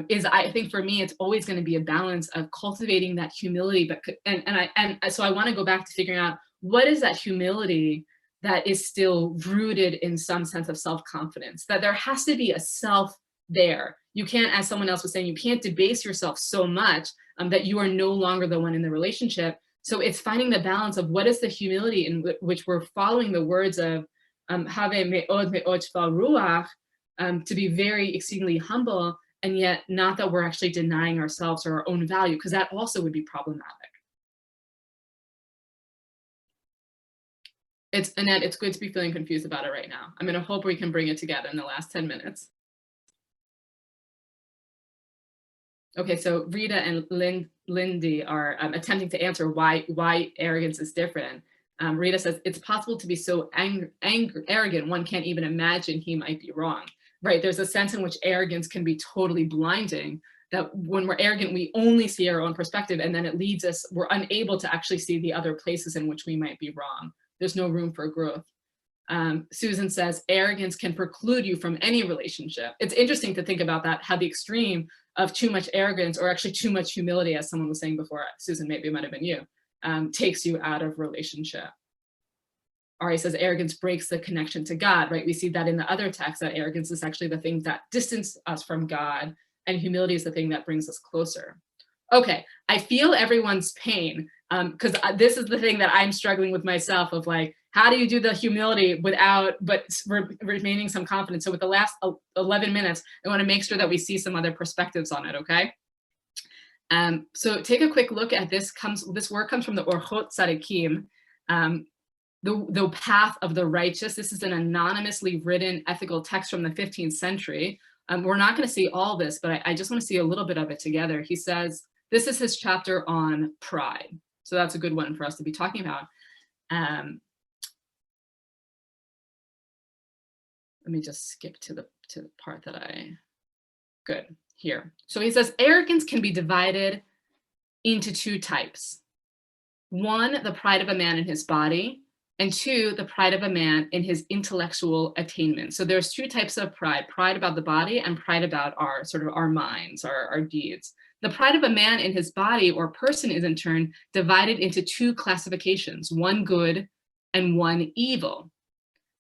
is I think for me, it's always going to be a balance of cultivating that humility. So I want to go back to figuring out what is that humility that is still rooted in some sense of self-confidence, that there has to be a self there. You can't, as someone else was saying, you can't debase yourself so much that you are no longer the one in the relationship. So it's finding the balance of what is the humility in which we're following the words of have me'od me'od shval ruach, to be very exceedingly humble, and yet not that we're actually denying ourselves or our own value, because that also would be problematic. Annette, it's good to be feeling confused about it right now. I'm going to hope we can bring it together in the last 10 minutes. Okay, so Rita and Lindy are attempting to answer why arrogance is different. Rita says, it's possible to be so arrogant, one can't even imagine he might be wrong. Right, there's a sense in which arrogance can be totally blinding, that when we're arrogant, we only see our own perspective, and then it leads us, we're unable to actually see the other places in which we might be wrong. There's no room for growth. Susan says, arrogance can preclude you from any relationship. It's interesting to think about that, how the extreme of too much arrogance, or actually too much humility, as someone was saying before, Susan, maybe it might have been you, takes you out of relationship. Ari says arrogance breaks the connection to God, right? We see that in the other text, that arrogance is actually the thing that distance us from God, and humility is the thing that brings us closer. Okay, I feel everyone's pain, because this is the thing that I'm struggling with myself, of like, how do you do the humility but remaining some confidence? So with the last 11 minutes, I want to make sure that we see some other perspectives on it, okay? So take a quick look at this. This work comes from the Orchot Tzadikim, the path of the righteous. This is an anonymously written ethical text from the 15th century. We're not going to see all this, but I just want to see a little bit of it together. He says, this is his chapter on pride. So that's a good one for us to be talking about. Let me just skip to the part that good, here. So he says, arrogance can be divided into two types. One, the pride of a man in his body, and two, the pride of a man in his intellectual attainment. So there's two types of pride about the body and pride about our minds, our deeds. The pride of a man in his body or person is in turn divided into two classifications, one good and one evil.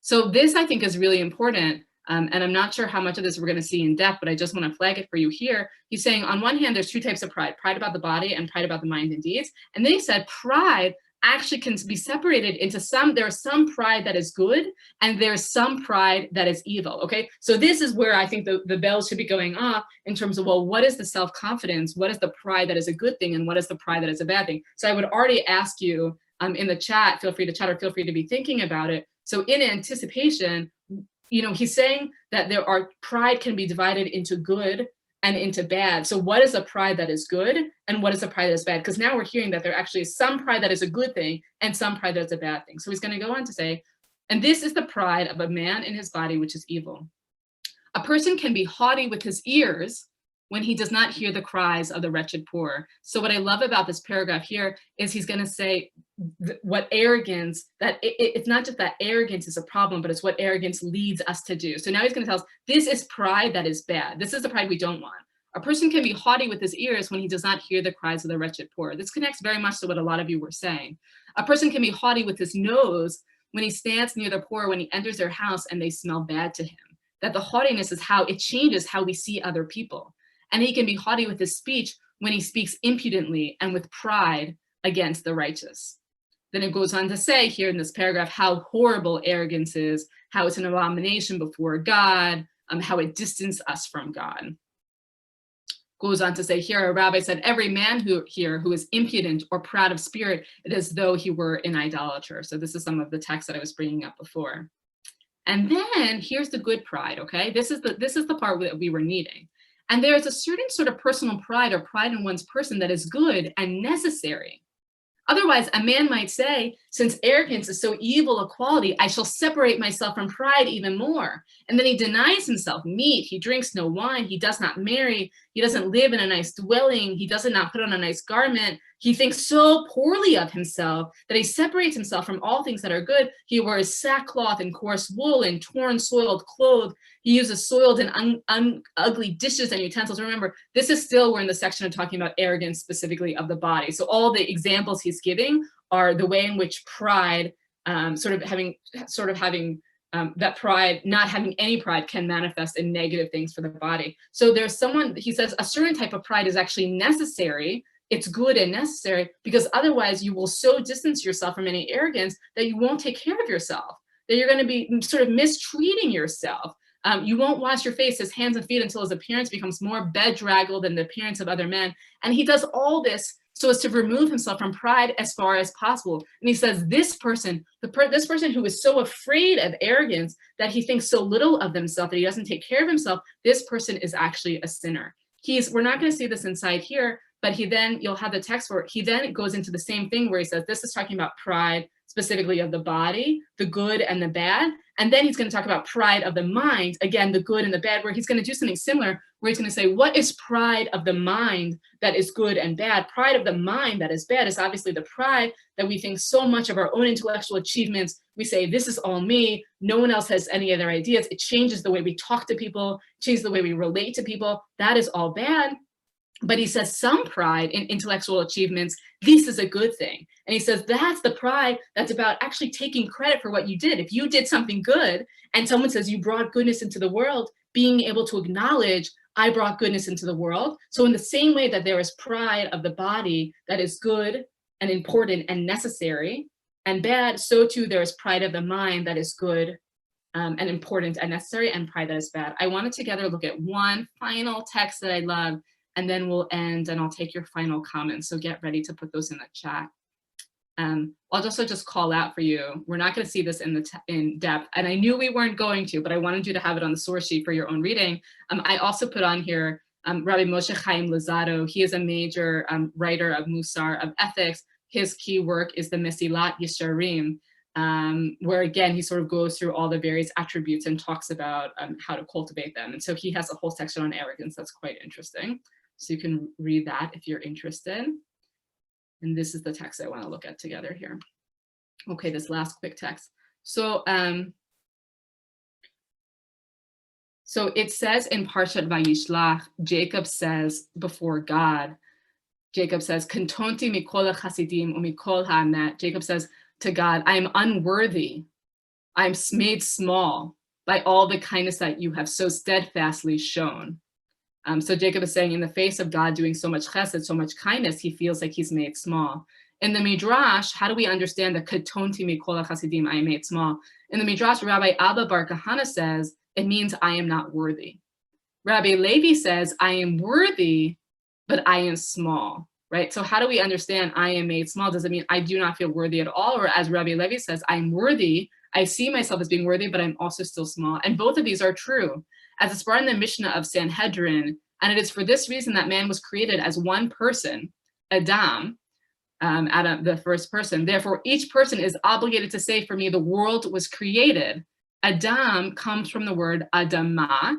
So this, I think, is really important. And I'm not sure how much of this we're going to see in depth, but I just want to flag it for you here. He's saying on one hand, there's two types of pride about the body and pride about the mind and deeds. And then he said pride actually can be separated into there's some pride that is good, and there's some pride that is evil, okay? So this is where I think the bells should be going off in terms of, well, what is the self-confidence? What is the pride that is a good thing? And what is the pride that is a bad thing? So I would already ask you in the chat, feel free to chat or feel free to be thinking about it. So in anticipation, he's saying that pride can be divided into good and into bad. So what is a pride that is good and what is a pride that is bad? Because now we're hearing that there actually is some pride that is a good thing and some pride that is a bad thing. So he's going to go on to say, and this is the pride of a man in his body, which is evil. A person can be haughty with his ears when he does not hear the cries of the wretched poor. So what I love about this paragraph here is he's going to say what arrogance, that it's not just that arrogance is a problem, but it's what arrogance leads us to do. So now he's going to tell us, this is pride that is bad. This is the pride we don't want. A person can be haughty with his ears when he does not hear the cries of the wretched poor. This connects very much to what a lot of you were saying. A person can be haughty with his nose when he stands near the poor, when he enters their house and they smell bad to him. That the haughtiness is how it changes how we see other people. And he can be haughty with his speech when he speaks impudently and with pride against the righteous. Then it goes on to say here in this paragraph how horrible arrogance is, how it's an abomination before God, how it distances us from God. Goes on to say here, a rabbi said, every man who is impudent or proud of spirit, it is as though he were an idolater. So this is some of the text that I was bringing up before. And then here's the good pride, okay? This is the part that we were needing. And there is a certain sort of personal pride or pride in one's person that is good and necessary. Otherwise, a man might say, since arrogance is so evil a quality, I shall separate myself from pride even more. And then he denies himself meat. He drinks no wine. He does not marry. He doesn't live in a nice dwelling. He does not put on a nice garment. He thinks so poorly of himself that he separates himself from all things that are good. He wears sackcloth and coarse wool and torn, soiled clothes. He uses soiled and ugly dishes and utensils. Remember, this is still, we're in the section of talking about arrogance specifically of the body. So all the examples he's giving are the way in which pride, that pride, not having any pride, can manifest in negative things for the body. So there's someone, he says, a certain type of pride is actually necessary. It's good and necessary, because otherwise you will so distance yourself from any arrogance that you won't take care of yourself, that you're going to be sort of mistreating yourself. You won't wash your face, his hands and feet, until his appearance becomes more bedraggled than the appearance of other men. And he does all this so as to remove himself from pride as far as possible. And he says, this person, this person who is so afraid of arrogance that he thinks so little of himself, that he doesn't take care of himself, this person is actually a sinner. We're not going to see this inside here, but you'll have the text where he then goes into the same thing where he says, this is talking about pride specifically of the body, the good and the bad. And then he's going to talk about pride of the mind, again, the good and the bad, where he's going to do something similar, where he's going to say, what is pride of the mind that is good and bad? Pride of the mind that is bad is obviously the pride that we think so much of our own intellectual achievements. We say, this is all me. No one else has any other ideas. It changes the way we talk to people, changes the way we relate to people. That is all bad. But he says some pride in intellectual achievements, this is a good thing. And he says that's the pride that's about actually taking credit for what you did. If you did something good and someone says you brought goodness into the world, being able to acknowledge, I brought goodness into the world. So in the same way that there is pride of the body that is good and important and necessary and bad, so too there is pride of the mind that is good and important and necessary, and pride that is bad. I want to together look at one final text that I love, and then we'll end and I'll take your final comments. So get ready to put those in the chat. I'll also just call out for you. We're not going to see this in depth, and I knew we weren't going to, but I wanted you to have it on the source sheet for your own reading. I also put on here Rabbi Moshe Chaim Luzzatto. He is a major writer of Mussar, of ethics. His key work is the Mesilat Yesharim, where again, he sort of goes through all the various attributes and talks about how to cultivate them. And so he has a whole section on arrogance that's quite interesting. So you can read that if you're interested. And this is the text I want to look at together here. Okay, this last quick text. So it says in Parshat Vayishlach, Jacob says before God, Jacob says, Kantonti mikol hasidim umikol ha'amet. Jacob says to God, I am unworthy. I am made small by all the kindness that you have so steadfastly shown. So Jacob is saying, in the face of God doing so much chesed, so much kindness, he feels like he's made small. In the Midrash, how do we understand the katonti mikol hachasidim, I am made small? In the Midrash, Rabbi Abba Bar Kahana says, it means I am not worthy. Rabbi Levi says, I am worthy, but I am small, right? So how do we understand I am made small? Does it mean I do not feel worthy at all? Or as Rabbi Levi says, I'm worthy, I see myself as being worthy, but I'm also still small. And both of these are true. As it's brought in the Mishnah of Sanhedrin, and it is for this reason that man was created as one person, Adam, Adam, the first person. Therefore, each person is obligated to say, for me, the world was created. Adam comes from the word Adamah,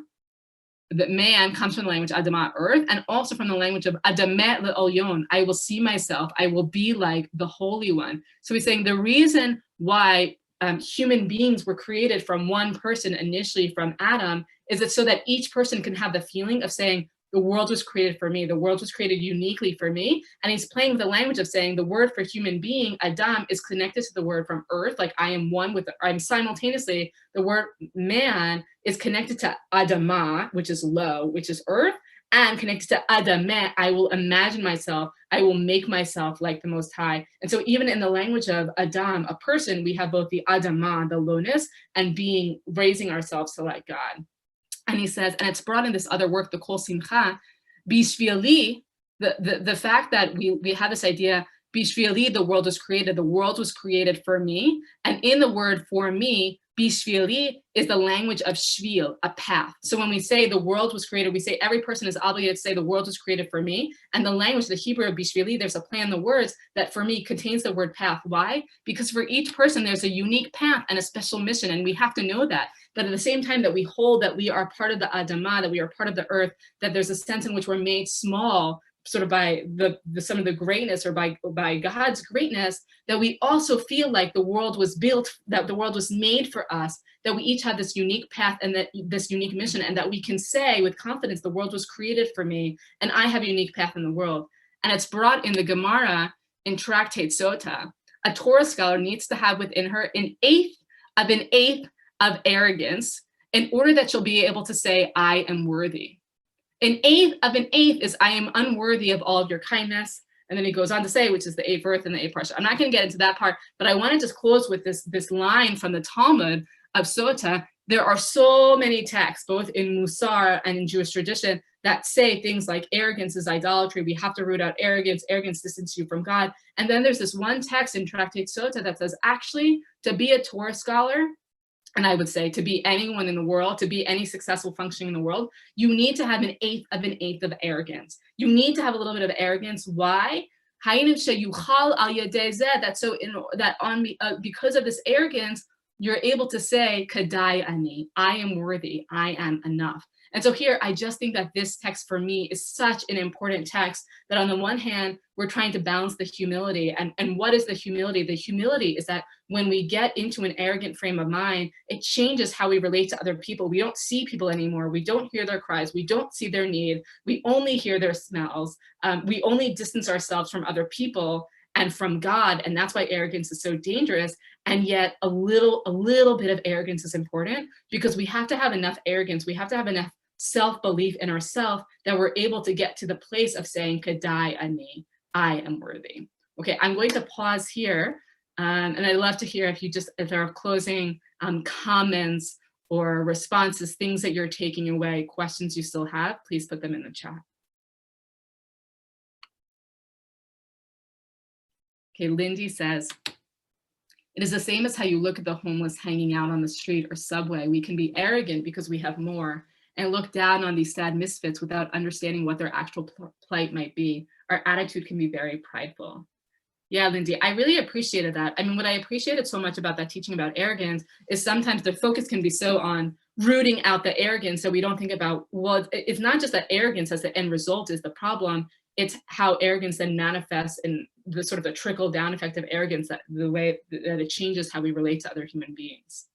that man comes from the language Adamah, earth, and also from the language of Adamet le'olyon, I will see myself, I will be like the Holy One. So he's saying the reason why human beings were created from one person, initially from Adam, is it so that each person can have the feeling of saying, the world was created for me, the world was created uniquely for me. And he's playing with the language of saying the word for human being, Adam, is connected to the word from earth, like I am one with, I'm simultaneously, the word man is connected to Adamah, which is low, which is earth, and connected to Adamet, I will imagine myself, I will make myself like the Most High. And so even in the language of Adam, a person, we have both the Adamah, the lowness, and being, raising ourselves to like God. And he says, and it's brought in this other work, the Kol Simcha, Bishvili, the fact that we have this idea, Bishvili, the world was created for me. And in the word for me, Bishvili is the language of shvil, a path. So when we say the world was created, we say every person is obligated to say the world was created for me. And the language, the Hebrew of Bishvili, there's a play on the words that for me contains the word path. Why? Because for each person, there's a unique path and a special mission. And we have to know that. But at the same time that we hold that we are part of the Adamah, that we are part of the earth, that there's a sense in which we're made small, sort of by some of the greatness or by God's greatness, that we also feel like the world was built, that the world was made for us, that we each have this unique path and that this unique mission, and that we can say with confidence, the world was created for me and I have a unique path in the world. And it's brought in the Gemara in Tractate Sota. A Torah scholar needs to have within her an eighth of arrogance in order that she'll be able to say, I am worthy. An eighth of an eighth is I am unworthy of all of your kindness. And then he goes on to say, which is the eighth verse and the eighth parsha. I'm not going to get into that part, but I want to just close with this line from the Talmud of Sota. There are so many texts, both in Mussar and in Jewish tradition, that say things like arrogance is idolatry. We have to root out arrogance. Arrogance distances you from God. And then there's this one text in Tractate Sota that says, actually, to be a Torah scholar, and I would say to be anyone in the world, to be any successful functioning in the world, you need to have an eighth of arrogance. You need to have a little bit of arrogance. Why? Because of this arrogance, you're able to say, Kadai ani, I am worthy, I am enough. And so here, I just think that this text for me is such an important text that on the one hand, we're trying to balance the humility. And what is the humility? The humility is that when we get into an arrogant frame of mind, it changes how we relate to other people. We don't see people anymore. We don't hear their cries. We don't see their need. We only hear their smells. We only distance ourselves from other people and from God. And that's why arrogance is so dangerous. And yet a little bit of arrogance is important because we have to have enough arrogance. We have to have enough self-belief in ourselves that we're able to get to the place of saying, Kadai ani, I am worthy. Okay, I'm going to pause here. And I'd love to hear if there are closing comments or responses, things that you're taking away, questions you still have, please put them in the chat. Okay, Lindy says, it is the same as how you look at the homeless hanging out on the street or subway. We can be arrogant because we have more and look down on these sad misfits without understanding what their actual plight might be. Our attitude can be very prideful. Yeah, Lindsay, I really appreciated that. I mean, what I appreciated so much about that teaching about arrogance is sometimes the focus can be so on rooting out the arrogance, so we don't think about, well, it's not just that arrogance as the end result is the problem, it's how arrogance then manifests in the sort of the trickle down effect of arrogance, that the way that it changes how we relate to other human beings.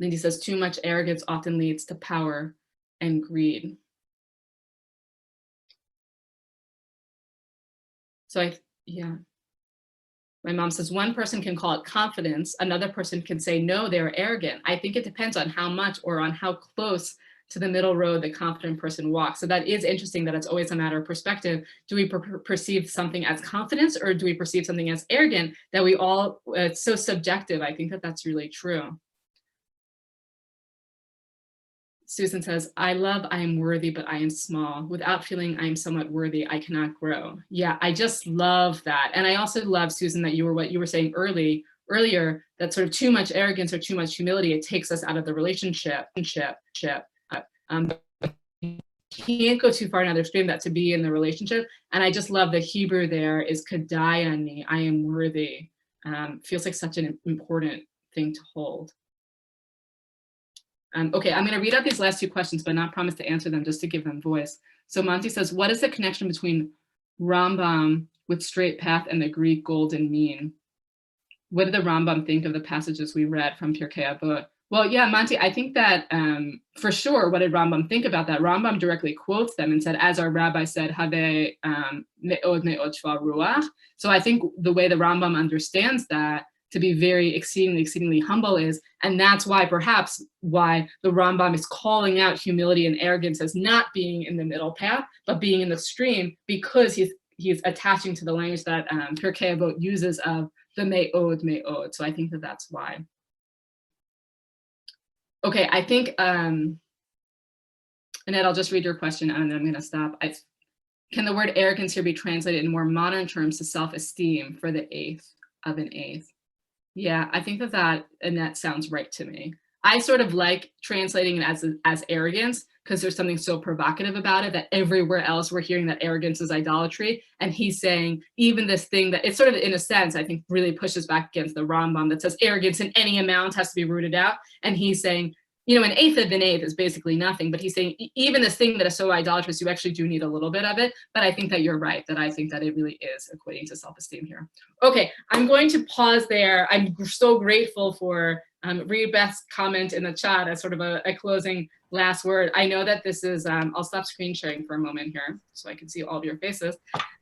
Lindy says, too much arrogance often leads to power and greed. So yeah. My mom says, one person can call it confidence. Another person can say, no, they're arrogant. I think it depends on how much or on how close to the middle road the confident person walks. So that is interesting that it's always a matter of perspective. Do we perceive something as confidence, or do we perceive something as arrogant? That we all, it's so subjective. I think that that's really true. Susan says, I am worthy, but I am small. Without feeling I am somewhat worthy, I cannot grow. Yeah, I just love that. And I also love, Susan, that what you were saying earlier, that sort of too much arrogance or too much humility, it takes us out of the relationship. Can't go too far another extreme, that to be in the relationship. And I just love the Hebrew there is kadayani, I am worthy. Feels like such an important thing to hold. Okay, I'm going to read out these last two questions, but not promise to answer them, just to give them voice. So Monty says, what is the connection between Rambam with straight path and the Greek golden mean? What did the Rambam think of the passages we read from Pirkei Vote? Well, yeah, Monty, I think that for sure, what did Rambam think about that? Rambam directly quotes them and said, as our rabbi said, have me'od me'od shval ruach. So I think the way the Rambam understands that, to be very exceedingly humble is, and that's why perhaps why the Rambam is calling out humility and arrogance as not being in the middle path, but being in the extreme, because he's attaching to the language that Pirkei Vote uses of the me'od me'od. So I think that that's why. Okay, I think, Annette, I'll just read your question and then I'm gonna stop. Can the word arrogance here be translated in more modern terms to self-esteem for the eighth of an eighth? Yeah, I think that Annette sounds right to me. I sort of like translating it as arrogance, because there's something so provocative about it, that everywhere else we're hearing that arrogance is idolatry. And he's saying even this thing that it's sort of, in a sense, I think really pushes back against the Rambam that says arrogance in any amount has to be rooted out. And he's saying, you know, an eighth of an eighth is basically nothing, but he's saying even this thing that is so idolatrous, you actually do need a little bit of it. But I think that you're right, that I think that it really is equating to self-esteem here. Okay, I'm going to pause there. I'm so grateful for Rebeth's comment in the chat as sort of a closing last word. I know that this is, I'll stop screen sharing for a moment here so I can see all of your faces.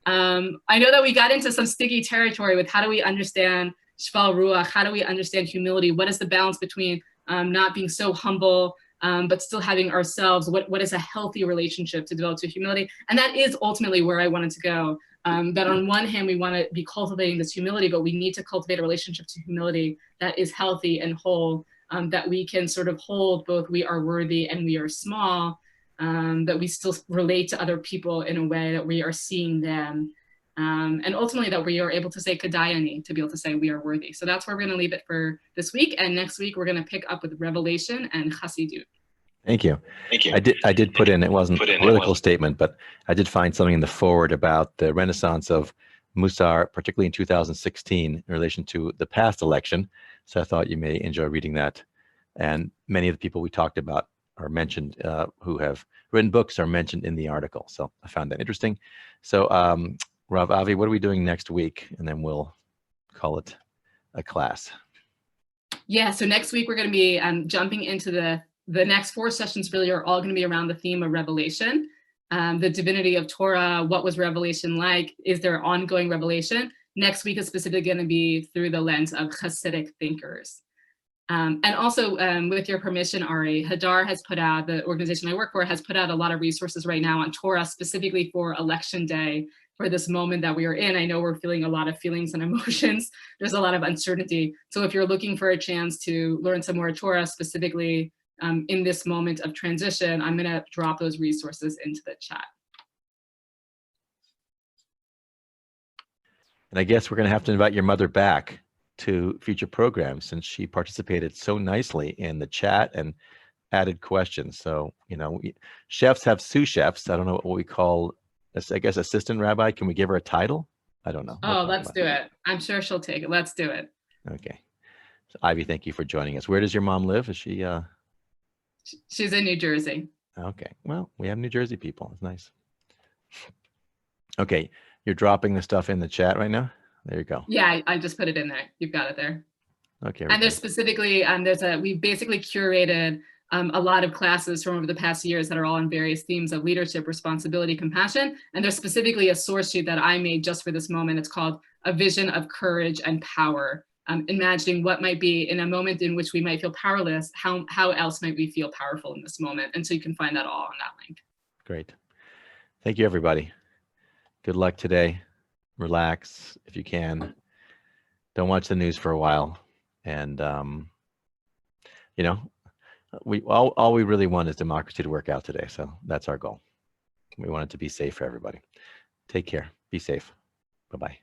I know that we got into some sticky territory with how do we understand shval ruach, how do we understand humility, what is the balance between not being so humble, but still having ourselves, what is a healthy relationship to develop to humility? And that is ultimately where I wanted to go. That on one hand, we want to be cultivating this humility, but we need to cultivate a relationship to humility that is healthy and whole, that we can sort of hold both we are worthy and we are small, that we still relate to other people in a way that we are seeing them. And ultimately that we are able to say kadayani, to be able to say we are worthy. So that's where we're going to leave it for this week. And next week, we're going to pick up with Revelation and Hasidut. Thank you. Thank you. I did put in, it wasn't a political statement, but I did find something in the forward about the renaissance of Mussar, particularly in 2016, in relation to the past election. So I thought you may enjoy reading that. And many of the people we talked about are mentioned, who have written books are mentioned in the article. So I found that interesting. So Rabbi Avi, what are we doing next week? And then we'll call it a class. Yeah, so next week we're going to be jumping into the next 4 sessions really are all going to be around the theme of revelation, the divinity of Torah. What was revelation like? Is there ongoing revelation? Next week is specifically going to be through the lens of Hasidic thinkers. And also, with your permission, Ari, Hadar has put out, the organization I work for, has put out a lot of resources right now on Torah, specifically for Election Day, for this moment that we are in. I know we're feeling a lot of feelings and emotions. There's a lot of uncertainty. So if you're looking for a chance to learn some more Torah, specifically in this moment of transition, I'm going to drop those resources into the chat. And I guess we're going to have to invite your mother back to future programs, since she participated so nicely in the chat and added questions. So, you know, chefs have sous chefs. I don't know what we call, I guess, assistant rabbi. Can we give her a title? I don't know. Oh, let's do it. I'm sure she'll take it. Let's do it. Okay. So Ivy, thank you for joining us. Where does your mom live? Is she? She's in New Jersey. Okay. Well, we have New Jersey people. It's nice. Okay. You're dropping the stuff in the chat right now? There you go. Yeah, I just put it in there. You've got it there. Okay. And there's specifically, we basically curated a lot of classes from over the past years that are all on various themes of leadership, responsibility, compassion. And there's specifically a source sheet that I made just for this moment. It's called A Vision of Courage and Power. imagining what might be in a moment in which we might feel powerless, how else might we feel powerful in this moment? And so you can find that all on that link. Great. Thank you, everybody. Good luck today. Relax if you can. Don't watch the news for a while. And, you know, all we really want is democracy to work out today. So that's our goal. We want it to be safe for everybody. Take care. Be safe. Bye-bye.